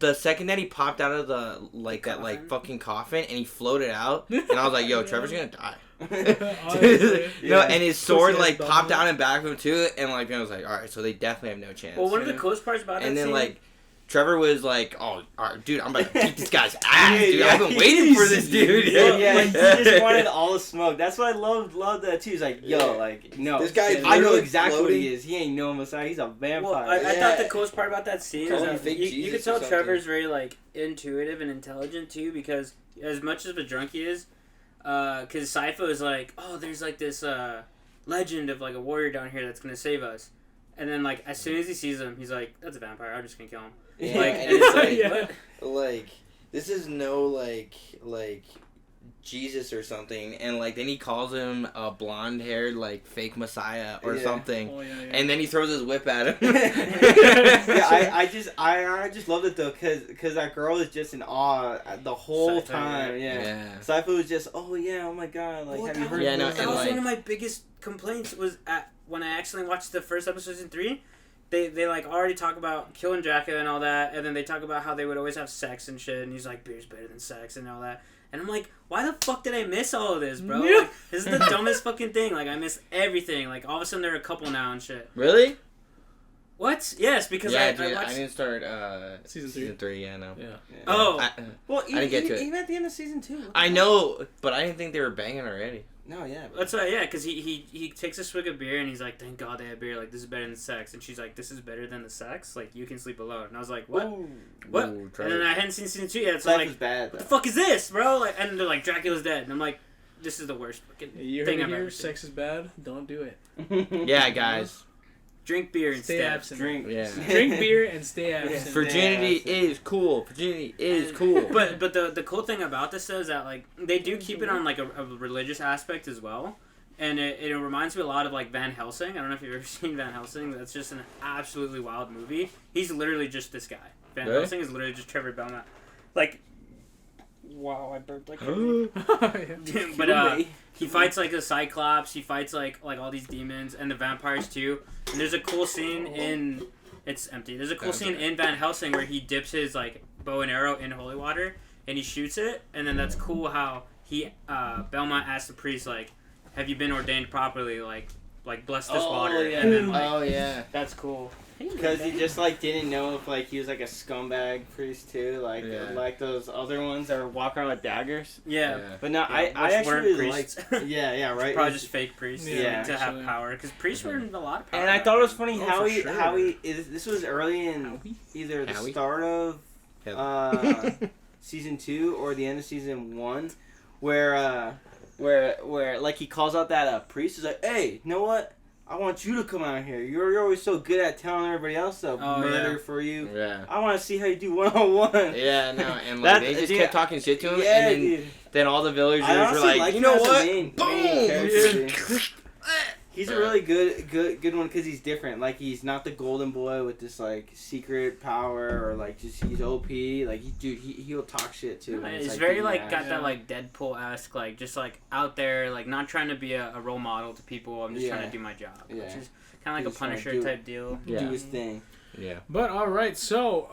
The second that he popped out of the like that like Coffin? fucking coffin and he floated out, and I was like, "Yo, Trevor's gonna die." Honestly. No, Yeah. and his Pussy sword ass like dog. popped out and back of him too, and like I was like, "All right, so they definitely have no chance." Well, one of the Yeah. coolest parts about that and then scene, like Trevor was like, "Oh, all right, dude, I'm about to beat this guy's ass, dude. Yeah, I've been waiting for this, dude." Yeah, he just wanted all the smoke. That's why I loved that too. He's like, yo, like, no, This guy's I know literally exactly what he floating. is. He ain't no Messiah. He's a vampire. well, I Yeah. thought the coolest part about that scene Call is him that fake you Jesus could or tell something. Trevor's very like intuitive and intelligent too, because as much of a drunk he is, because Sypho is like, oh, there's like this legend of like a warrior down here that's gonna save us, and then like as soon as he sees him, he's like, that's a vampire. I'm just gonna kill him. Yeah, Like, and and it's like, Yeah. what? Like, this is no like Jesus or something, And like then he calls him a blonde-haired like fake messiah or Yeah. something, Oh, yeah, yeah. and then he throws his whip at him. yeah, I just loved it though, cause that girl was just in awe the whole Sypho, time. yeah. Yeah. Sypho was just, oh yeah, oh my god, like Well, have you that heard? was- Yeah, no, this? that and, was like- one of my biggest complaints was when I actually watched the first episode of season 3, they like already talk about killing Dracula and all that, and then they talk about how they would always have sex and shit, and he's like, beer's better than sex and all that. And I'm like, why the fuck did I miss all of this, bro? Like, this is the dumbest fucking thing. Like, I missed everything. Like, all of a sudden they're a couple now and shit. Really? What? Yes, because I watched... didn't start Season 3. Yeah, no. Yeah. Oh. Well, I didn't get to it. Even at the end of season 2. I know, but I didn't think they were banging already. No, yeah. That's right, yeah, because he takes a swig of beer and he's like, thank God they have beer, like, this is better than sex. And she's like, this is better than the sex? Like, you can sleep alone. And I was like, what? Ooh. What? Ooh, And then I hadn't seen season 2 yet, so Sex I'm was like, bad, what the fuck is this, bro? Like, and they're like, Dracula's dead. And I'm like, this is the worst fucking You thing heard I've it here. ever seen. Sex is bad. Don't do it. Yeah, guys. Drink beer Stay instead. absent. Drink. Yeah. Drink beer and stay absent. Virginity is cool. Virginity is cool. But the cool thing about this though is that like they do keep it on like a religious aspect as well, and it reminds me a lot of like Van Helsing. I don't know if you've ever seen Van Helsing. That's just an absolutely wild movie. He's literally just this guy. Van Really? Helsing is literally just Trevor Belmont. Like, wow, I burped like crazy. But he fights like a Cyclops. He fights like all these demons and the vampires too. And there's a cool scene in. It's empty. There's a cool scene in Van Helsing where he dips his like bow and arrow in holy water and he shoots it. And then that's cool how he Belmont asks the priest like, "Have you been ordained properly? Like bless this water." Yeah. And then, like, Oh yeah. that's cool. Because he just like didn't know if like he was like a scumbag priest too, like Yeah. like those other ones that were walking around with daggers. Yeah. But no, Yeah, I which weren't actually priests. like. Yeah, right. Probably just fake priests Yeah, to have actually. power because priests were in a lot of power. And I thought it was funny Oh, how for he sure. how he is. This was early in either the Howie? start of season 2 or the end of season 1, where like he calls out that priest. He's like, "Hey, you know what? I want you to come out here. You're always so good at telling everybody else to murder for you. Yeah. I want to see how you do 1-on-1." Yeah, no, and like they just kept talking shit to him, Yeah, and dude. then all the villagers I were honestly like, like you him know as a what? main Boom! character, dude. He's a really good one because he's different. Like he's not the golden boy with this like secret power or like just he's OP. Like he'll talk shit too. when It's like, very beating like ass. got that like Deadpool-esque, like just like out there, like not trying to be a role model to people. I'm just trying Yeah. to do my job, Yeah. which is kind of like He's a trying to Punisher do- type deal. Yeah. do his thing. Yeah. But all right, so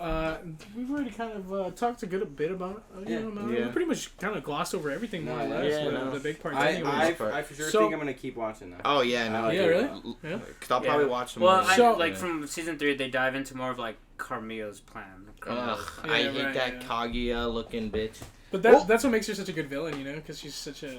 we've already kind of talked a good bit about it. You know, Yeah. we pretty much kind of glossed over everything more or No, less. yeah, the, no. the big parts, I anyways. for sure So- think I'm gonna keep watching that. Oh yeah, no. Yeah, really? Yeah. Because I'll probably watch some Well, more. So- like from season 3, they dive into more of like Carmilla's plan. Ugh, Yeah, I hate right, that yeah. Kaguya looking bitch. But Oh. that's what makes her such a good villain, you know, because she's such a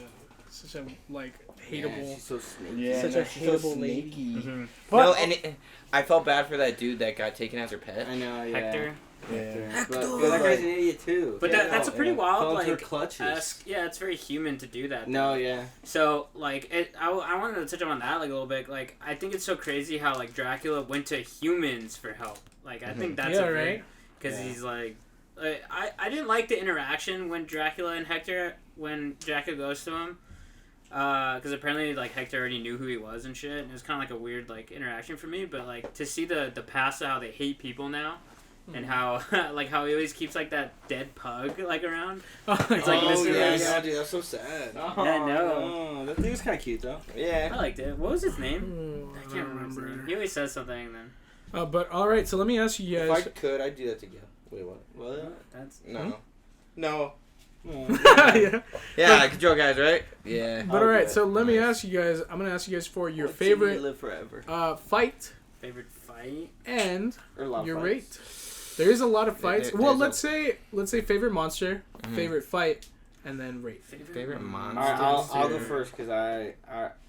like Yeah, hateable. she's so snaky. Yeah, Such a hateable lady. Mm-hmm. But- No, and I felt bad for that dude that got taken as her pet. I know. Yeah. Hector. But that guy's an idiot too. But Yeah, that's a pretty yeah. wild, Fell into her like, clutches. Yeah, it's very human to do that. No, though. yeah. So, like, I wanted to touch on that, like, a little bit. Like, I think it's so crazy how, like, Dracula went to humans for help. Like, I think that's Yeah, a right? Because Yeah. he's, like... I didn't like the interaction when Dracula and Hector... When Dracula goes to him. Because apparently, like, Hector already knew who he was and shit. And it was kind of like a weird, like, interaction for me. But, like, to see the past of how they hate people now... And how, like, how he always keeps, like, that dead pug, like, around. It's like, oh, Mr. yeah, Rose. yeah, dude, that's so sad. Yeah, I know. No, that thing was kind of cute, though. I Yeah. liked it. What was his name? Oh, I can't remember his name. He always says something, and then... But all right, so let me ask you If I guys. could, I'd do that to Gil. Wait, what? What? That's... No. No. Yeah. Yeah, I could joke, guys, right? Yeah. But all right, Okay. so let me Nice. ask you guys. I'm gonna ask you guys for your Let's see you favorite live forever. fight Favorite fight? and Or a lot of your fights. rate. There is a lot of fights. There- Well, there's let's say favorite monster, Mhm. favorite fight, and then rate. Favorite All monster. right, I'll go Monster. first because I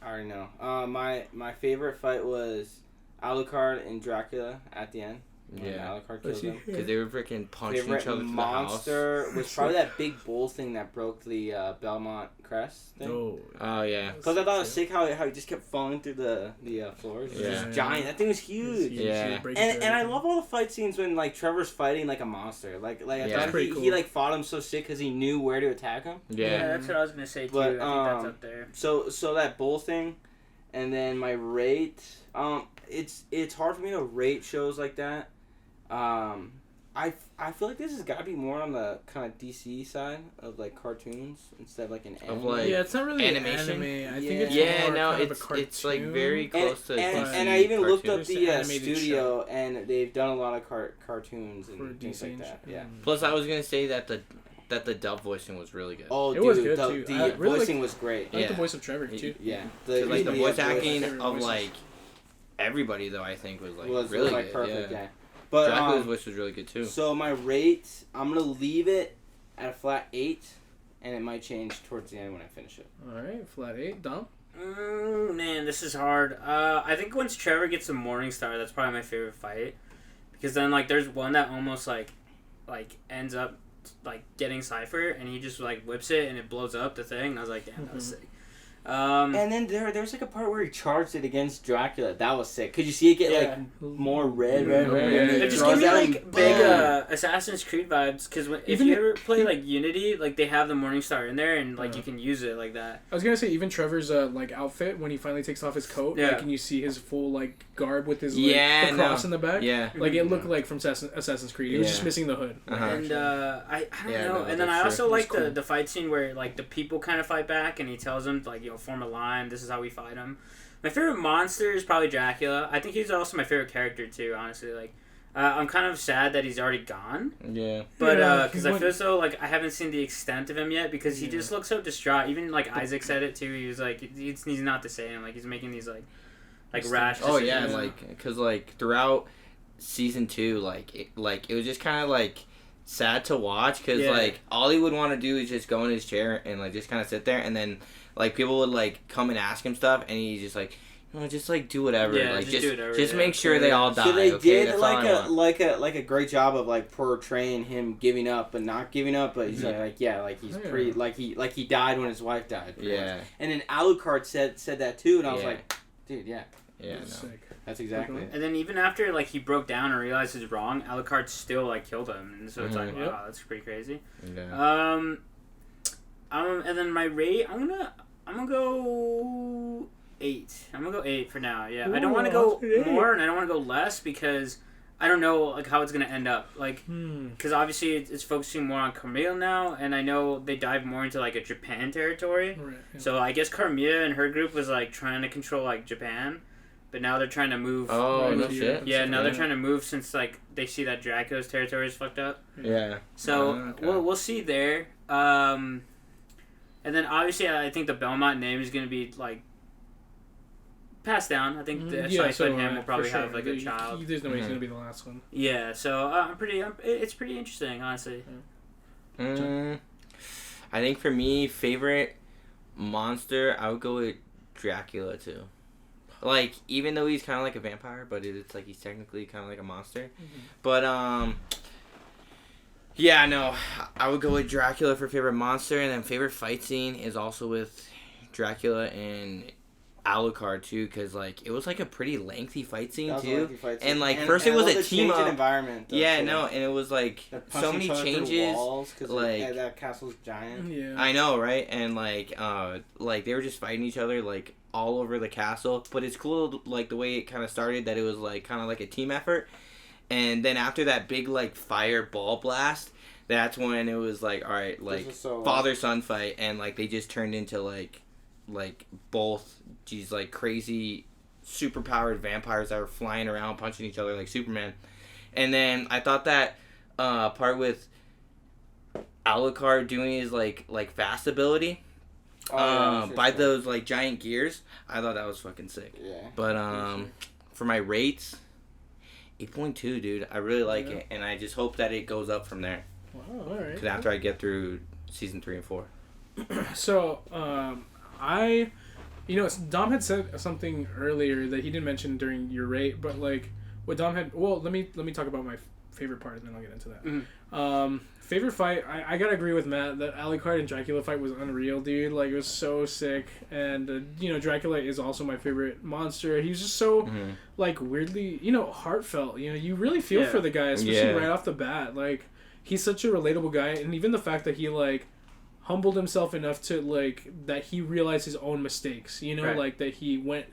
already know. My favorite fight was Alucard and Dracula at the end. When Yeah. Alucard Let's kills see. him. Because they were freaking punching Favorite each other through monster was probably that big bull thing that broke the Belmont crest thing. Oh, the house. Oh, yeah. Because I thought it was sick how he just kept falling through the floors. It was Yeah. just giant. That thing was huge. Yeah. And I love all the fight scenes when like Trevor's fighting like a monster. Like I Yeah. thought Pretty he cool. like fought him so sick because he knew where to attack him. Yeah. that's what I was gonna say too. But, I think that's up there. So that bull thing, and then my rate. It's hard for me to rate shows like that. I feel like this has got to be more on the kind of DC side of like cartoons instead of like an anime. like, yeah, it's not really animation. anime. I think it's Yeah, more no, kind of a it's like cartoon. very close to and I even looked up It's the an animated studio, and they've done a lot of cartoons For and things DC like that. Yeah. Plus, I was gonna say that the dub voicing was really good. Oh, It dude, was good, the, too. the I really voicing was great. I like the Yeah. voice of Trevor too. Yeah, Like the voice acting favorite of voices. like everybody though, I think was like was really like good. perfect. Yeah. Yeah. But Dracula's voice was really good too. so my rate, I'm gonna leave it at a flat 8, and it might change towards the end when I finish it. All right, flat 8. Dom. Man, this is hard. I think once Trevor gets a Morningstar, that's probably my favorite fight, because then like there's one that almost like ends up like getting Cypher, and he just like whips it and it blows up the thing. I was like, damn, that was sick. And then there's like a part where he charged it against Dracula. That was sick. Could you see it get like more red? Yeah. It just throws gave me out like and big boom. Assassin's Creed vibes, because if Even you ever play like Unity, like they have the Morningstar in there, and like you can use it like that. I was gonna say even Trevor's like outfit when he finally takes off his coat, Yeah. like, and you see his full like garb with his like, Yeah, the cross in the back. Yeah. Like it looked like from Assassin's Creed. It was just Yeah. missing the hood. Uh-huh. And I don't Yeah, know. no, And then I that's also true. like It was cool. the fight scene where like the people kind of fight back, and he tells them like, form a line. This is how we fight him. My favorite monster is probably Dracula. I think he's also my favorite character too. Honestly, like I'm kind of sad that he's already gone. Yeah. But Yeah, because he I feel went- so like I haven't seen the extent of him yet, because he Yeah. just looks so distraught. Even like Isaac said it too. He was like he's not the same. Like he's making these like rash. Oh decisions. yeah, like cause like throughout season 2, like it was just kind of like sad to watch, because Yeah. like all he would want to do is just go in his chair and like just kind of sit there, and then like people would like come and ask him stuff, and he's just like, just like do whatever, Yeah, like just do whatever, yeah. make sure they all die. So they okay? did That's all I want. like a great job of like portraying him giving up but not giving up, but he's like he's Yeah. pretty like he died when his wife died. pretty Yeah. much. And then Alucard said that too, and I was Yeah. like, dude, yeah, Yeah. No. Sick. that's exactly it. And then even after like he broke down and realized he's wrong, Alucard still like killed him, and so it's like, Mhm. wow, Yep. that's pretty crazy. Yeah. And then my rate, I'm gonna go 8. I'm gonna go 8 for now. Yeah, I don't want to go Ooh, 8. more, and I don't want to go less, because I don't know like how it's gonna end up. Like, because obviously it's focusing more on Carmilla now, and I know they dive more into like a Japan territory. Right, yeah. So I guess Carmilla and her group was like trying to control like Japan, but now they're trying to move. Oh Right, no yeah. shit. Yeah, now they're Yeah. trying to move since like they see that Dracula's territory is fucked up. Yeah. So Okay. we'll see there. And then obviously I think the Belmont name is gonna be like passed down. I think the Cypher and him will probably for have sure. like a child. There's no way he's Mhm. gonna be the last one. Yeah, so it's pretty interesting, honestly. I think for me, favorite monster, I would go with Dracula too. Like, even though he's kind of like a vampire, but it's like he's technically kind of like a monster. But yeah, no, I would go with Dracula for favorite monster, and then favorite fight scene is also with Dracula and Alucard too, because like it was like a pretty lengthy fight scene That was a too. lengthy fight scene. And like first it I was love a the team change in up. environment. Though, Yeah, too. no, and it was like They're so punching many each other through changes. walls 'cause, like that castle's giant. Yeah. I know, right? And like they were just fighting each other like all over the castle. But it's cool, like the way it kind of started, that it was like kind of like a team effort. And then after that big like fireball blast, that's when it was like, all right, like father son fight, and like they just turned into like both these like crazy super powered vampires that were flying around punching each other like Superman. And then I thought that part with Alucard doing his like fast ability by those like giant gears, I thought that was fucking sick. Yeah. But for my rates, 8.2, dude. I really like it, and I just hope that it goes up from there. Wow, all right. Because after I get through season 3 and 4. So, Dom had said something earlier that he didn't mention during your rate, but like what Dom had. Well, let me talk about my favorite part, and then I'll get into that. Mm-hmm. Favorite fight, I gotta agree with Matt that Alucard and Dracula fight was unreal, dude. Like, it was so sick, and Dracula is also my favorite monster. He was just so like weirdly, heartfelt. You really feel for the guy, especially right off the bat. Like, he's such a relatable guy, and even the fact that he like humbled himself enough to like that he realized his own mistakes. Right. Like that he went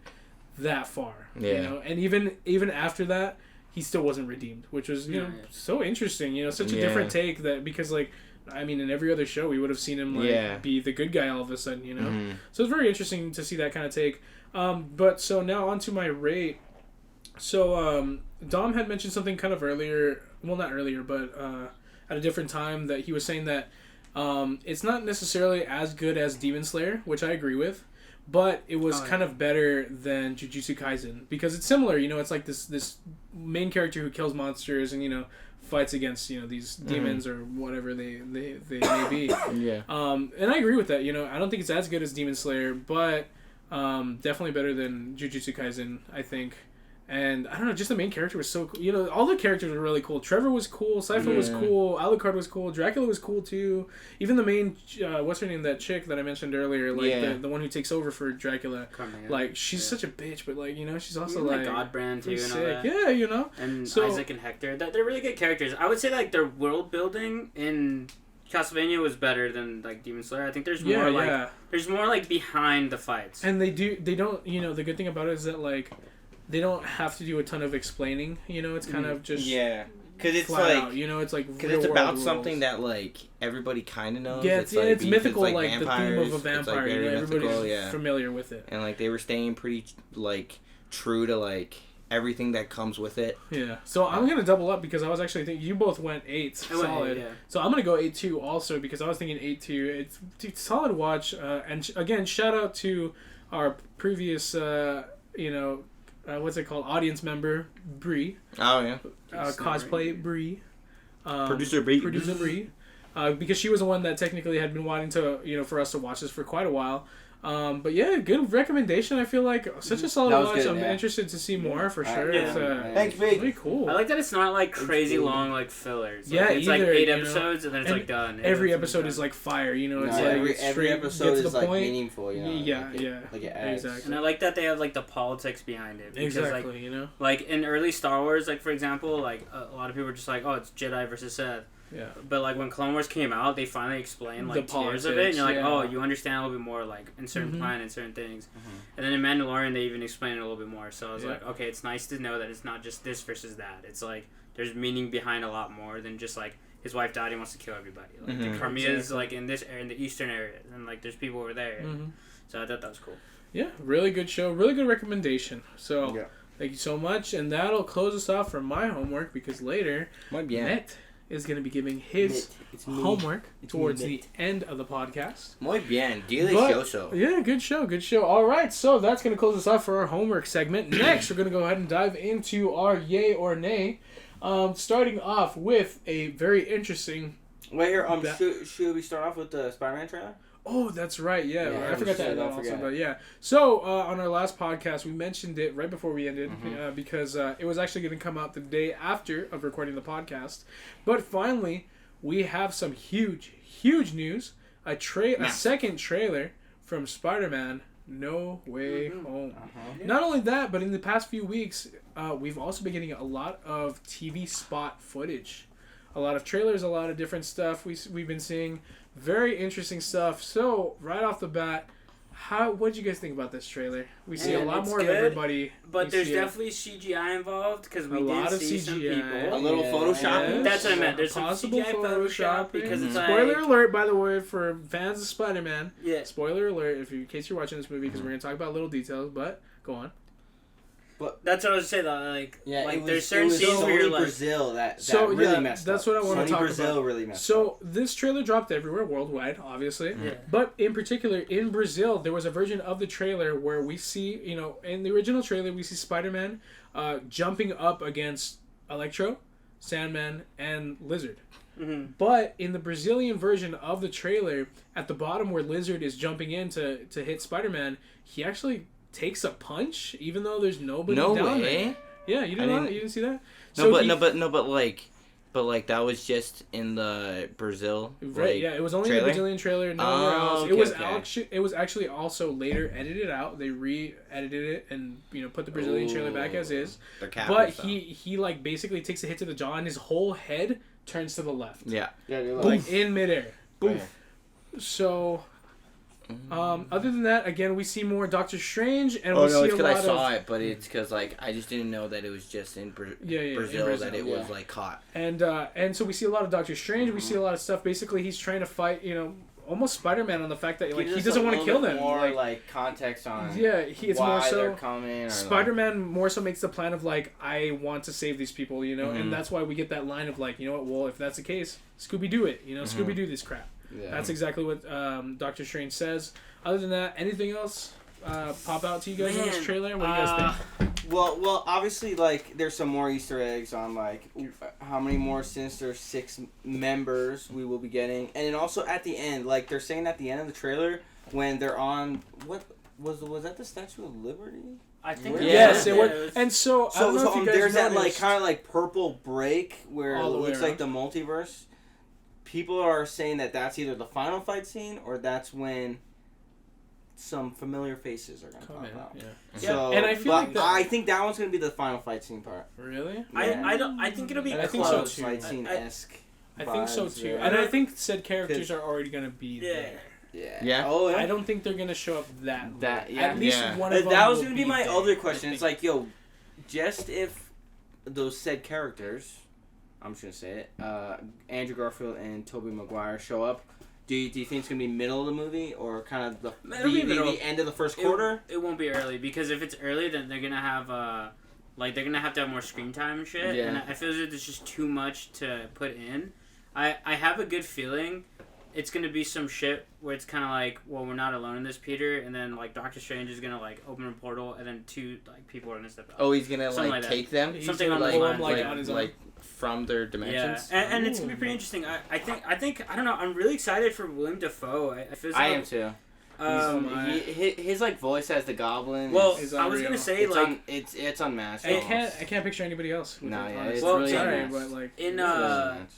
that far. Yeah. And even after that, he still wasn't redeemed, which was so interesting. You know, such a different take that because like. I mean, in every other show, we would have seen him be the good guy all of a sudden, you know. So it's very interesting to see that kind of take. But so now on to my rate. So Dom had mentioned something kind of earlier. Well, not earlier, but at a different time that he was saying that it's not necessarily as good as Demon Slayer, which I agree with. But it was kind of better than Jujutsu Kaisen because it's similar. You know, it's like this main character who kills monsters and fights against these demons or whatever they may be. Yeah. And I agree with that. I don't think it's as good as Demon Slayer, but definitely better than Jujutsu Kaisen, I think. And I don't know, just the main character was so cool. All the characters were really cool. Trevor was cool. Sypha was cool. Alucard was cool. Dracula was cool too. Even the main, what's her name? That chick that I mentioned earlier, like the one who takes over for Dracula. Like she's such a bitch, but like she's also like Godbrand too and all sick. that. Yeah, And Isaac and Hector, they're really good characters. I would say like their world building in Castlevania was better than like Demon Slayer. I think there's more there's more like behind the fights. And they don't. The good thing about it is that like. They don't have to do a ton of explaining, it's kind of just because it's flat like out, it's like because it's about something that like everybody kind of knows. Yeah, it's mythical, like the theme of a vampire. It's, like, everybody's familiar with it, and like they were staying pretty like true to like everything that comes with it. Yeah, so I'm gonna double up because I was actually thinking you both went 8 solid. 8, so I'm gonna go 8-2 also because I was thinking 8-2. It's solid watch, and again, shout out to our previous what's it called? Audience member Bree. Oh yeah. Cosplay Bree. Producer Bree. Because she was the one that technically had been wanting to for us to watch this for quite a while. But yeah, good recommendation. I feel like such a solid watch. Good, I'm interested to see more for sure. Yeah. It's Thanks, Big. really cool. I like that it's not like crazy long like fillers. Yeah, it's like 8 episodes and then it's like done. Every episode is like fire. It's like every episode is like point. meaningful. Yeah. Exactly. And I like that they have like the politics behind it. Because, exactly. Like in early Star Wars, like for example, like a lot of people were just like, oh, it's Jedi versus Sith. Yeah. But like when Clone Wars came out, they finally explained like the tiers of it, and you're like, oh, you understand a little bit more like in certain planet and certain things. And then in Mandalorian, they even explained it a little bit more. So I was like, okay, it's nice to know that it's not just this versus that. It's like there's meaning behind a lot more than just like his wife died, he wants to kill everybody. Like the Carmia's like in this area, in the eastern area, and like there's people over there. So I thought that was cool. Yeah, really good show, really good recommendation. So thank you so much, and that'll close us off for my homework because later Matt is going to be giving his homework towards the end of the podcast. Muy bien. Delicioso. Yeah, good show. All right, so that's going to close us off for our homework segment. Next, we're going to go ahead and dive into our yay or nay. Starting off with a very interesting... Wait here, should we start off with the Spider-Man trailer? Oh, that's right. Yeah, I forgot that also. But yeah, so on our last podcast, we mentioned it right before we ended because it was actually going to come out the day after of recording the podcast. But finally, we have some huge news. A second trailer from Spider-Man No Way Home. Not only that, but in the past few weeks, we've also been getting a lot of TV spot footage. A lot of trailers, a lot of different stuff we've been seeing. Very interesting stuff. So, right off the bat, what did you guys think about this trailer? We see a lot more of everybody. But there's definitely CGI involved because we did see some people. A little Photoshopping. That's what I meant. There's some possible CGI Photoshop because it's spoiler alert, by the way, for fans of Spider-Man. Yeah. Spoiler alert, in case you're watching this movie, because we're going to talk about little details, but go on. But that's what I was saying. There's certain scenes where you're like, Brazil that really messed up. That's what I want to talk Brazil about. Really messed so up. This trailer dropped everywhere, worldwide, obviously. Yeah. But in particular, in Brazil, there was a version of the trailer where we see, in the original trailer, we see Spider-Man jumping up against Electro, Sandman, and Lizard. But in the Brazilian version of the trailer, at the bottom where Lizard is jumping in to hit Spider-Man, he actually takes a punch, even though there's nobody down there. Yeah, you didn't see that? But that was just in the Brazil. Right, yeah, it was only trailer? The Brazilian trailer, nowhere else. Okay, it was actually also later edited out. They re-edited it and put the Brazilian trailer back as is. But he like basically takes a hit to the jaw and his whole head turns to the left. Yeah. Like in midair. Boof. So Other than that, again, we see more Doctor Strange, and Oh we no, see it's a because lot I saw of... it, but it's because like I just didn't know that it was just in Brazil that it was like caught. And so we see a lot of Doctor Strange. We see a lot of stuff. Basically, he's trying to fight, almost Spider-Man on the fact that like he doesn't want to kill them. More like context on it's why more so they're coming. Or Spider-Man more so makes the plan of like I want to save these people, and that's why we get that line of like, you know what? Well, if that's the case, Scooby-Doo it, Scooby-Doo this crap. Yeah. That's exactly what Doctor Strange says. Other than that, anything else pop out to you guys in this trailer? What do you guys think? Well, obviously, like, there's some more Easter eggs on, like, how many more Sinister Six members we will be getting. And then also at the end, like, they're saying at the end of the trailer, when they're on, what, was that the Statue of Liberty? I think Yes, yeah, it was. And so, I don't know if you guys there's that, like, noticed- kind of, like, purple break where it All the way looks like the multiverse. People are saying that that's either the final fight scene or that's when some familiar faces are going to pop out. Yeah. So, and I feel like I think that one's going to be the final fight scene part. Really? I think it'll be I think so Close too. fight scene-esque. I think so vibes, too. yeah. And I think said characters are already going to be there. Yeah. Oh, yeah. I don't think they're going to show up that That- late. yeah. At least Yeah. one of them That was will going to be my there, other I question. It's think. like, just if those said characters, I'm just going to say it, Andrew Garfield and Tobey Maguire show up, do you think it's going to be middle of the movie or kind of the end of the first quarter? It won't be early, because if it's early, then they're going to have they're going to have more screen time and shit. Yeah. And I feel as if there's just too much to put in. I have a good feeling it's going to be some shit where it's kind of like, well, we're not alone in this, Peter, and then like Doctor Strange is going to like open a portal and then two like people are going to step out. Oh, he's gonna Something like like take them. He's Something gonna on pull those them, lines, on his own. like from their dimensions. Yeah, and it's gonna be pretty interesting. I think I don't know. I'm really excited for William Dafoe. I feel I am too. His like voice as the Goblin. Well, is I was unreal. gonna say like it's unmatched. I can't picture anybody else. With No, it, yeah, honestly. it's Well, really sorry, unmatched. but like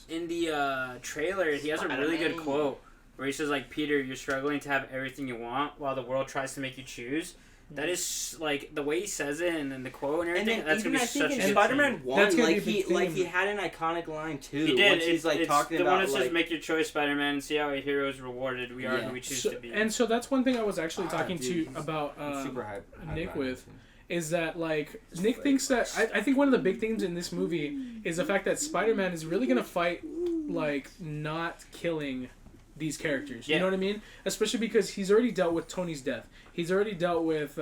in the trailer, he has a really good quote where he says like, Peter, you're struggling to have everything you want while the world tries to make you choose. That is like the way he says it and then the quote and everything. And then that's even gonna I be think such a in good Spider-Man scene. 1, That's gonna like be a big he theme. had an iconic line too. He did. Once he's like it's talking the about one that like says, "Make your choice, Spider-Man, and see how a hero is rewarded. We are Yeah. who we choose so, to be." and so that's one thing I was actually talking dude, to about I'm super hype. Nick with. Is that like Nick thinks that I think one of the big themes in this movie is the fact that Spider-Man is really gonna fight like not killing these characters. You Yeah. know what I mean? Especially because he's already dealt with Tony's death. He's already dealt with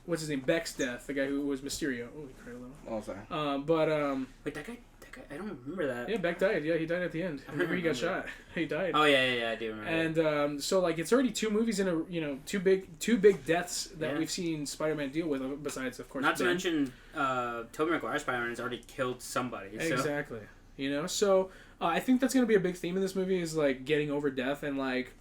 what's his name, Beck's death, the guy who was Mysterio. Oh, he cried a little. Oh, sorry. Wait, that guy, I don't remember that. Yeah, Beck died. Yeah, he died at the end. I remember he got shot. He died. Oh yeah, I do remember. And so like it's already two movies in a two big deaths that Yeah. we've seen Spider-Man deal with, besides of course. Not to Ben. mention, Tobey Maguire's Spider-Man has already killed somebody. So. Exactly. So I think that's gonna be a big theme in this movie is like getting over death and like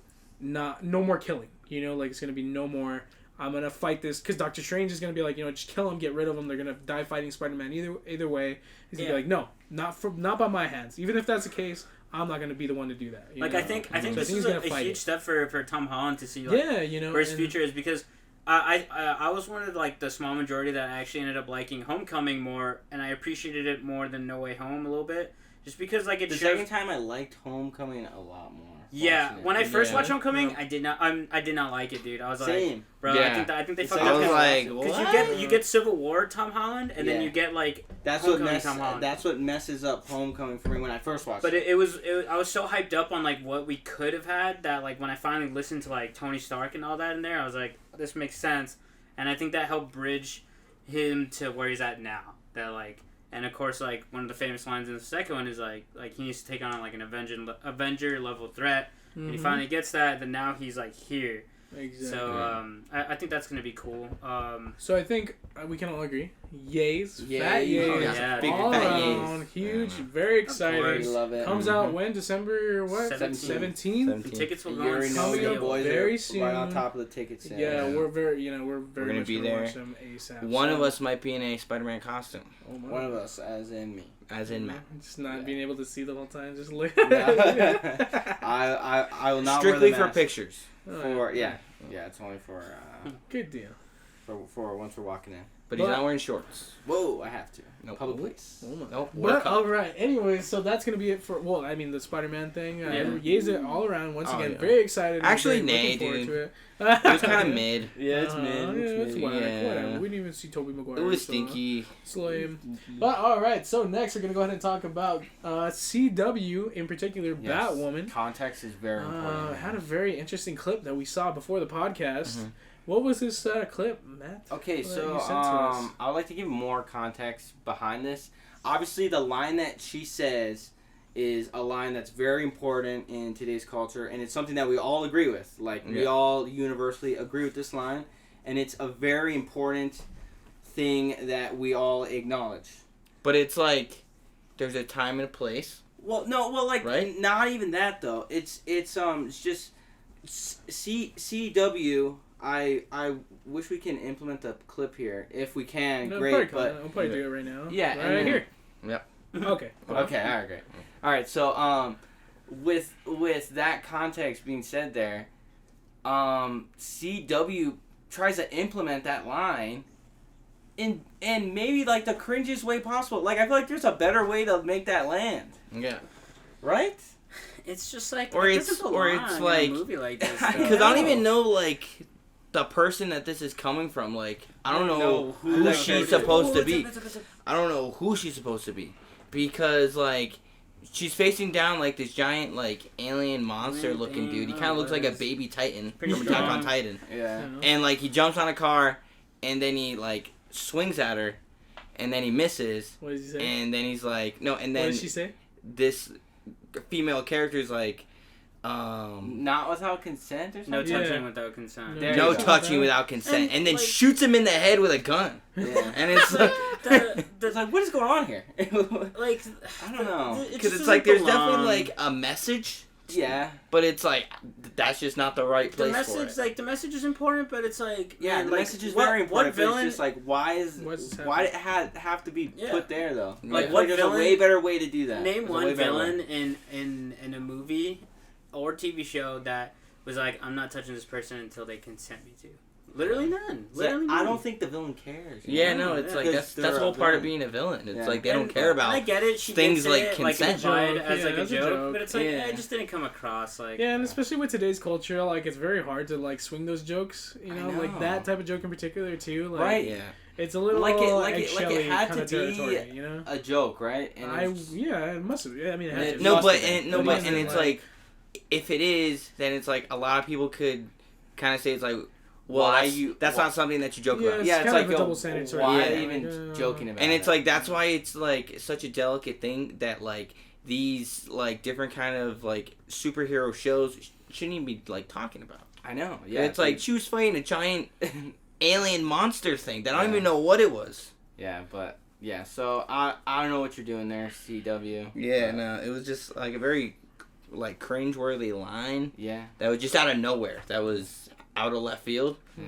no more killing. Like it's gonna be no more. I'm gonna fight this because Doctor Strange is gonna be like, just kill him, get rid of him. They're gonna die fighting Spider-Man either way. He's gonna be like, no, not by my hands. Even if that's the case, I'm not gonna be the one to do that. I think So this he's is gonna a fight huge it. step for Tom Holland to see like where his and- future is, because I was one of like the small majority that actually ended up liking Homecoming more, and I appreciated it more than No Way Home a little bit, just because like it The shows. second time I liked Homecoming a lot more. Yeah, watching it. when I first Yeah. watched Homecoming, Yeah. I did not like it, dude. I was like, Same. bro, Yeah. I think they It's fucked like- up. I was like, Because you get Civil War Tom Holland, and then Yeah. you get like That's Homecoming Tom Holland. That's what messes up Homecoming for me when I first watched But it. it was I was so hyped up on like what we could have had that like when I finally listened to like Tony Stark and all that in there, I was like, this makes sense, and I think that helped bridge him to where he's at now. That like, and of course like one of the famous lines in the second one is like he needs to take on like an Avenger level threat, and he finally gets that. Then now he's like here. Exactly. So I think that's gonna be cool. So I think we can all agree. Yays. Yay. Fat yays. Oh, yeah. Big all fat around. yays. Huge. Very exciting. course. love it. Comes out when? December what? 17th. 17th? Tickets will You go on already know Coming the up boys very are soon. right on top of the ticket sale. Yeah, we're very gonna much be gonna there. watch them ASAP. One of So- us might be in a Spider-Man costume, Oh my. One of us, as in me. as in Matt. Just not Yeah. being able to see the whole time, just like. I will not Strictly wear the for mask. pictures. For yeah, it's only for Good deal. for once we're walking in. But he's not wearing shorts. Whoa, I have to. Nope. Public place. Oh my. Nope. But all right. Anyway, so that's gonna be it for. Well, I mean the Spider-Man thing. Yays it all around once again. Yeah. Very excited. Actually, looking nay, forward dude. to it. It was kind of mid. Yeah, it's mid. Yeah, it's mid. whack, Yeah. whatever. We didn't even see Tobey Maguire. It was so, stinky. It's lame. But all right. So next we're gonna go ahead and talk about CW in particular, Yes. Batwoman. Context is very important. Had a very interesting clip that we saw before the podcast. Mhm. What was this clip, Matt? Okay, That so you sent to us? I would like to give more context behind this. Obviously, the line that she says is a line that's very important in today's culture, and it's something that we all agree with. Like, we Yeah. all universally agree with this line, and it's a very important thing that we all acknowledge. But it's like, there's a time and a place. Well, no, well, like, Right? not even that, though. It's just CW. I wish we can implement the clip here. If we can, No, great, but... I'll probably do it right now. Yeah, and right then- here. Yep. Okay. Okay, all right, great. All right, so with that context being said there, CW tries to implement that line in maybe like the cringiest way possible. Like, I feel like there's a better way to make that land, Yeah. right? It's just like Or it it's- doesn't or belong it's in like- a movie like this. Because though. I don't even know, like, the person that this is coming from. Like, I don't know who that she's character is. supposed to be. I don't know who she's supposed to be. Because, like, she's facing down, like, this giant, like, alien monster-looking dude. He kind of looks like a baby Titan Pretty from Attack on strong. Titan. Yeah. And, like, he jumps on a car, and then he, like, swings at her, and then he misses, What does he say? and then he's like, no, and What then did she say? this female character is like, Not without consent or something? No Yeah. touching without consent. There no you go. touching without consent, and then like- shoots him in the head with a gun. Yeah. And it's like, It's like, what is going on here? Like I don't know. because it's like there's definitely like a message, Yeah. but it's like that's just not the right the place for message, it. like the message is important, but it's like Yeah, man, the like, message is what, very important. What villain? But it's just like, why did it have to be Yeah. put there though? Like, I feel what there's a villain- way better way to do that. Name There's a one way better villain way. in a movie or TV show that was like, I'm not touching this person until they consent me to. Literally none. Literally I none. don't think the villain cares. Yeah, No, no, it's yeah. like Because that's the they're whole a part of villain. being a villain. It's Yeah. like they don't And care about I get it. She things did say like it, consent. Like, Joke, as yeah, like a that's a joke, joke. but it's like Yeah. it just didn't come across like. Yeah, and especially with today's culture, like it's very hard to like swing those jokes. You I know, like know. that type of joke in particular too. Like, Right. Yeah. It's a little Like it eggshelly had kinda to be territory, you know. a joke, right? And It must have. Yeah, I mean, it had It to. No, must but have been. and, no, But but even, and it's like, if it is, then it's like a lot of people could kind of say it's like, well, Why that's why- not something that you joke Yeah, about. it's yeah, it's kind like of a double standard sort of why thing. even Yeah. joking about And it? it's like that's why it's like such a delicate thing that like these like different kind of like superhero shows shouldn't even be like talking about. I know. Yeah, Yeah, it's like she was fighting a giant alien monster thing that I don't Yeah. even know what it was. yeah, but yeah. So I don't know what you're doing there, CW. Yeah, no, it was just like a very like cringeworthy line Yeah. that was just out of nowhere. That was out of left field. Yeah.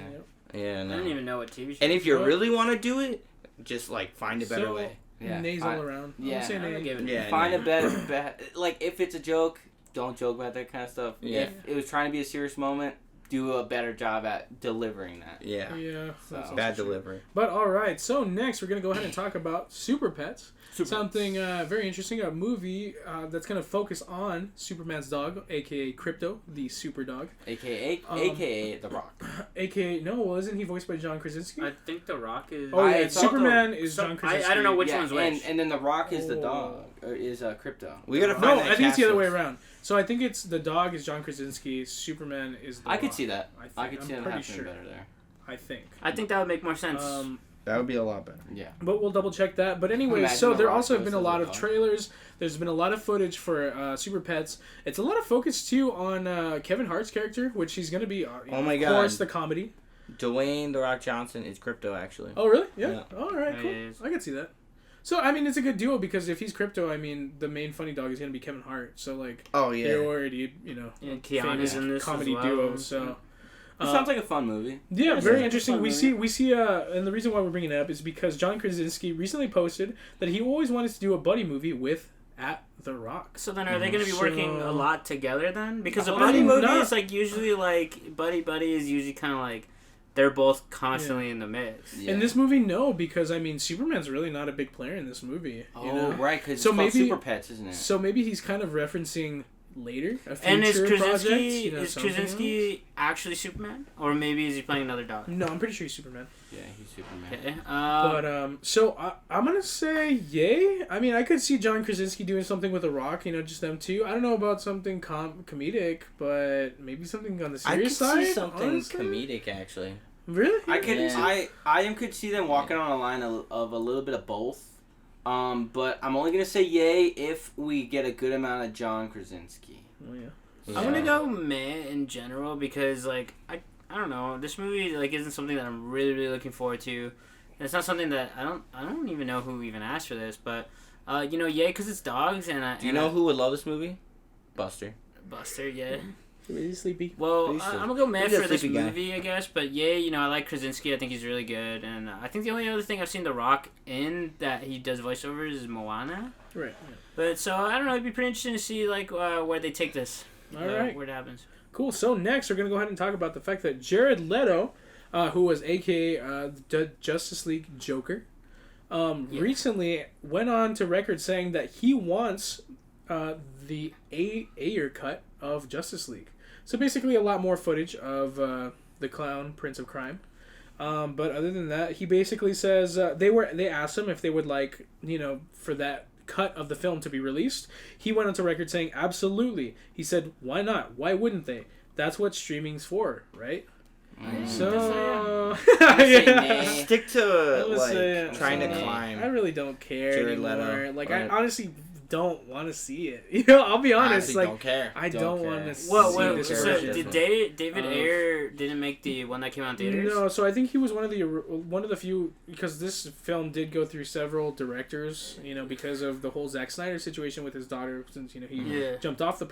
Yeah, I no. don't even know what TV show. And if you What? really want to do it, just like find a better So- way. Yeah. Nays Fine. all around. Yeah. I'm saying I'm nay. gonna give it. Yeah, Find no. a better, like if it's a joke, don't joke about that kind of stuff. Yeah. If it was trying to be a serious moment, do a better job at delivering that. Yeah, Yeah, that's So- also bad true. delivery. But all right, so next we're gonna go ahead and talk about Super Pets. Something very interesting, a movie that's gonna focus on Superman's dog, aka Crypto, the super dog, AKA The Rock. aka no, isn't he voiced by John Krasinski? I think The Rock is. Oh yeah, I thought Superman the- is so- John Krasinski. I don't know which Yeah, one's which. and then The Rock is the Oh. dog, or is Crypto. We gotta find No, that I think it's the cast other way list. around. So I think it's the dog is John Krasinski, Superman is the I could Rock. see that. I could I'm see that pretty happening sure. better there. I think. I think that would make more sense. That would be a lot better. Yeah. But we'll double check that. But anyway, Imagine so The there Rock also have been a dressed lot as of a dog. trailers. There's been a lot of footage for Super Pets. It's a lot of focus too on Kevin Hart's character, which he's going to be, Oh my of God. course, the comedy. Dwayne The Rock Johnson is Crypto actually. Oh, really? Yeah. Yeah. All right, Yeah, cool. he is. I can see that. So, I mean, it's a good duo because if he's Crypto, I mean, the main funny dog is going to be Kevin Hart. So, like, Oh they're yeah. already, Yeah, a Keanu's famous in this as comedy well. duo. So, It sounds like a fun movie. yeah, It's very a interesting. fun We movie. see, and the reason why we're bringing it up is because John Krasinski recently posted that he always wanted to do a buddy movie with The Rock. So then, are they going to be working So- a lot together then? Because a I buddy mean, movie not- is like usually like buddy is usually kind of like they're both constantly in the mix. Yeah. In this movie, no, because I mean, Superman's really not a big player in this movie. You know? Right, because it's called Super Pets, isn't it? So maybe he's kind of referencing later a future and is Krasinski, is Krasinski actually Superman, or maybe is he playing another dog? No, I'm pretty sure he's Superman. Yeah, he's Superman. Okay. But so I'm gonna say yay. I mean, I could see John Krasinski doing something with The Rock. You know, just them two. I don't know about something comedic, but maybe something on the serious side. I could see something honestly? comedic actually. Really? I could see them walking on a line of a little bit of both. But I'm only gonna say yay if we get a good amount of John Krasinski. Oh yeah. I'm gonna go meh in general because like I don't know, this movie like isn't something that I'm really looking forward to. And it's not something that I don't even know who even asked for this, but yay because it's dogs and do you know who would love this movie? Buster. Buster, yeah. Really sleepy. Well, I'm gonna go mad for this guy. movie, I guess. But I like Krasinski. I think he's really good, and I think the only other thing I've seen The Rock in that he does voiceovers is Moana. Right. Yeah. But so I don't know. It'd be pretty interesting to see like where they take this. All right. Where it happens. Cool. So next, we're gonna go ahead and talk about the fact that Jared Leto, who was AKA Justice League Joker, recently went on to record saying that he wants the Ayer cut of Justice League. So basically a lot more footage of the clown Prince of Crime. But other than that, he basically says they asked him if they would like, for that cut of the film to be released. He went on to record saying absolutely. He said, why not? Why wouldn't they? That's what streaming's for, right? So stick to trying to climb. I really don't care Jared anymore. Leto. Like I honestly don't want to see it. I'll be honest. I like don't care. I don't want to see this. this. So did David Ayer didn't make the one that came out in theaters? No, so I think he was one of the few, because this film did go through several directors. Because of the whole Zack Snyder situation with his daughter, since he jumped off the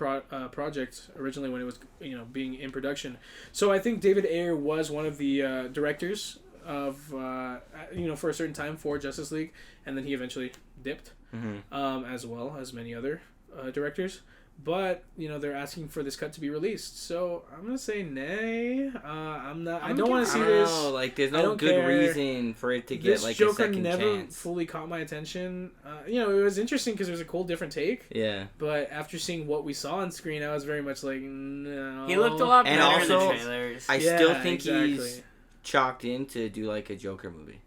project originally when it was being in production. So I think David Ayer was one of the directors of for a certain time for Justice League, and then he eventually dipped. As well as many other directors, but they're asking for this cut to be released. So I'm gonna say nay. I don't want to see this. Like, there's no good reason for it to get like Joker a second never chance. fully caught my attention. It was interesting because it was a cool, different take. Yeah. But after seeing what we saw on screen, I was very much like, no. He looked a lot better and also, in the trailers. I still think he's chalked in to do like a Joker movie.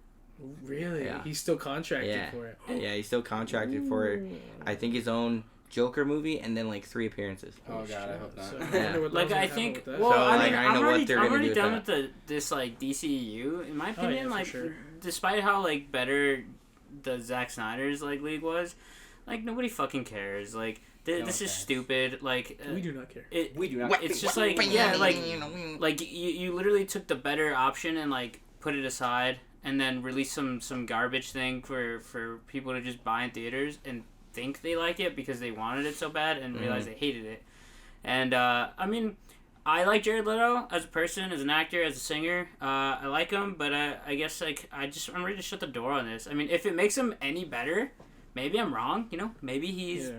Really? Yeah. He's still contracted for it. Yeah, he's still contracted for it. I think his own Joker movie and then like 3 appearances. Oh god, I hope not. So, I think. Well, so, I mean, I know what they're I'm gonna already do done with with this like DCEU. In my opinion, sure. Despite how like better the Zack Snyder's like league was, like nobody fucking cares. Like this is stupid. Like we do not care. We do not. It's just like like you literally took the better option and like put it aside. And then release some garbage thing for people to just buy in theaters and think they like it because they wanted it so bad and realize they hated it. And I mean, I like Jared Leto as a person, as an actor, as a singer. I like him, but I guess like I'm ready to shut the door on this. I mean, if it makes him any better, maybe I'm wrong. Maybe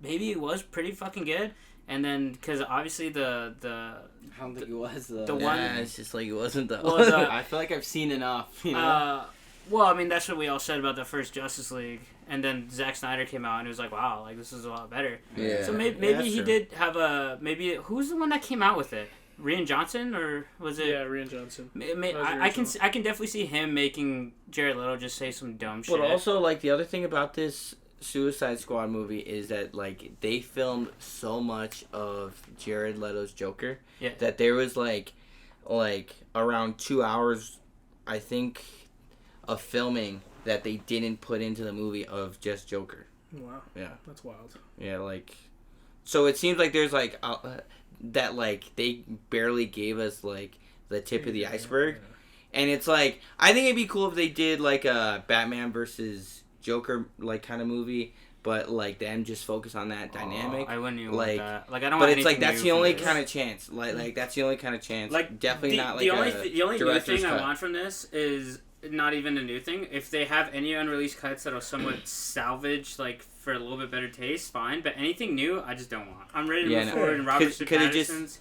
maybe he was pretty fucking good. And then, because obviously I don't think it was the one. It's just like it wasn't though. Well, I feel like I've seen enough. Well, I mean that's what we all said about the first Justice League, and then Zack Snyder came out and it was like, wow, like this is a lot better. Yeah. So maybe he did have who's the one that came out with it? Rian Johnson, or was it? Yeah, Rian Johnson. I can definitely see him making Jared Leto just say some dumb shit. But also, like, the other thing about this Suicide Squad movie is that like they filmed so much of Jared Leto's Joker that there was like around 2 hours, I think, of filming that they didn't put into the movie of just Joker. Wow. Yeah. That's wild. Yeah, like, so it seems like there's like that like they barely gave us like the tip of the iceberg, and it's like I think it'd be cool if they did like a Batman versus Joker like kind of movie, but like them just focus on that dynamic. I wouldn't even like that. Like I don't. But want it's like that's the only kind of chance. Like that's the only kind of chance. Like definitely not like the only new thing cut. I want from this is not even a new thing. If they have any unreleased cuts that are somewhat salvaged, like for a little bit better taste, fine. But anything new, I just don't want. I'm ready to move forward in Robert Pattinson's.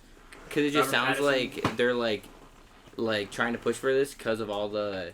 Because it just sounds like they're like like trying to push for this because of all the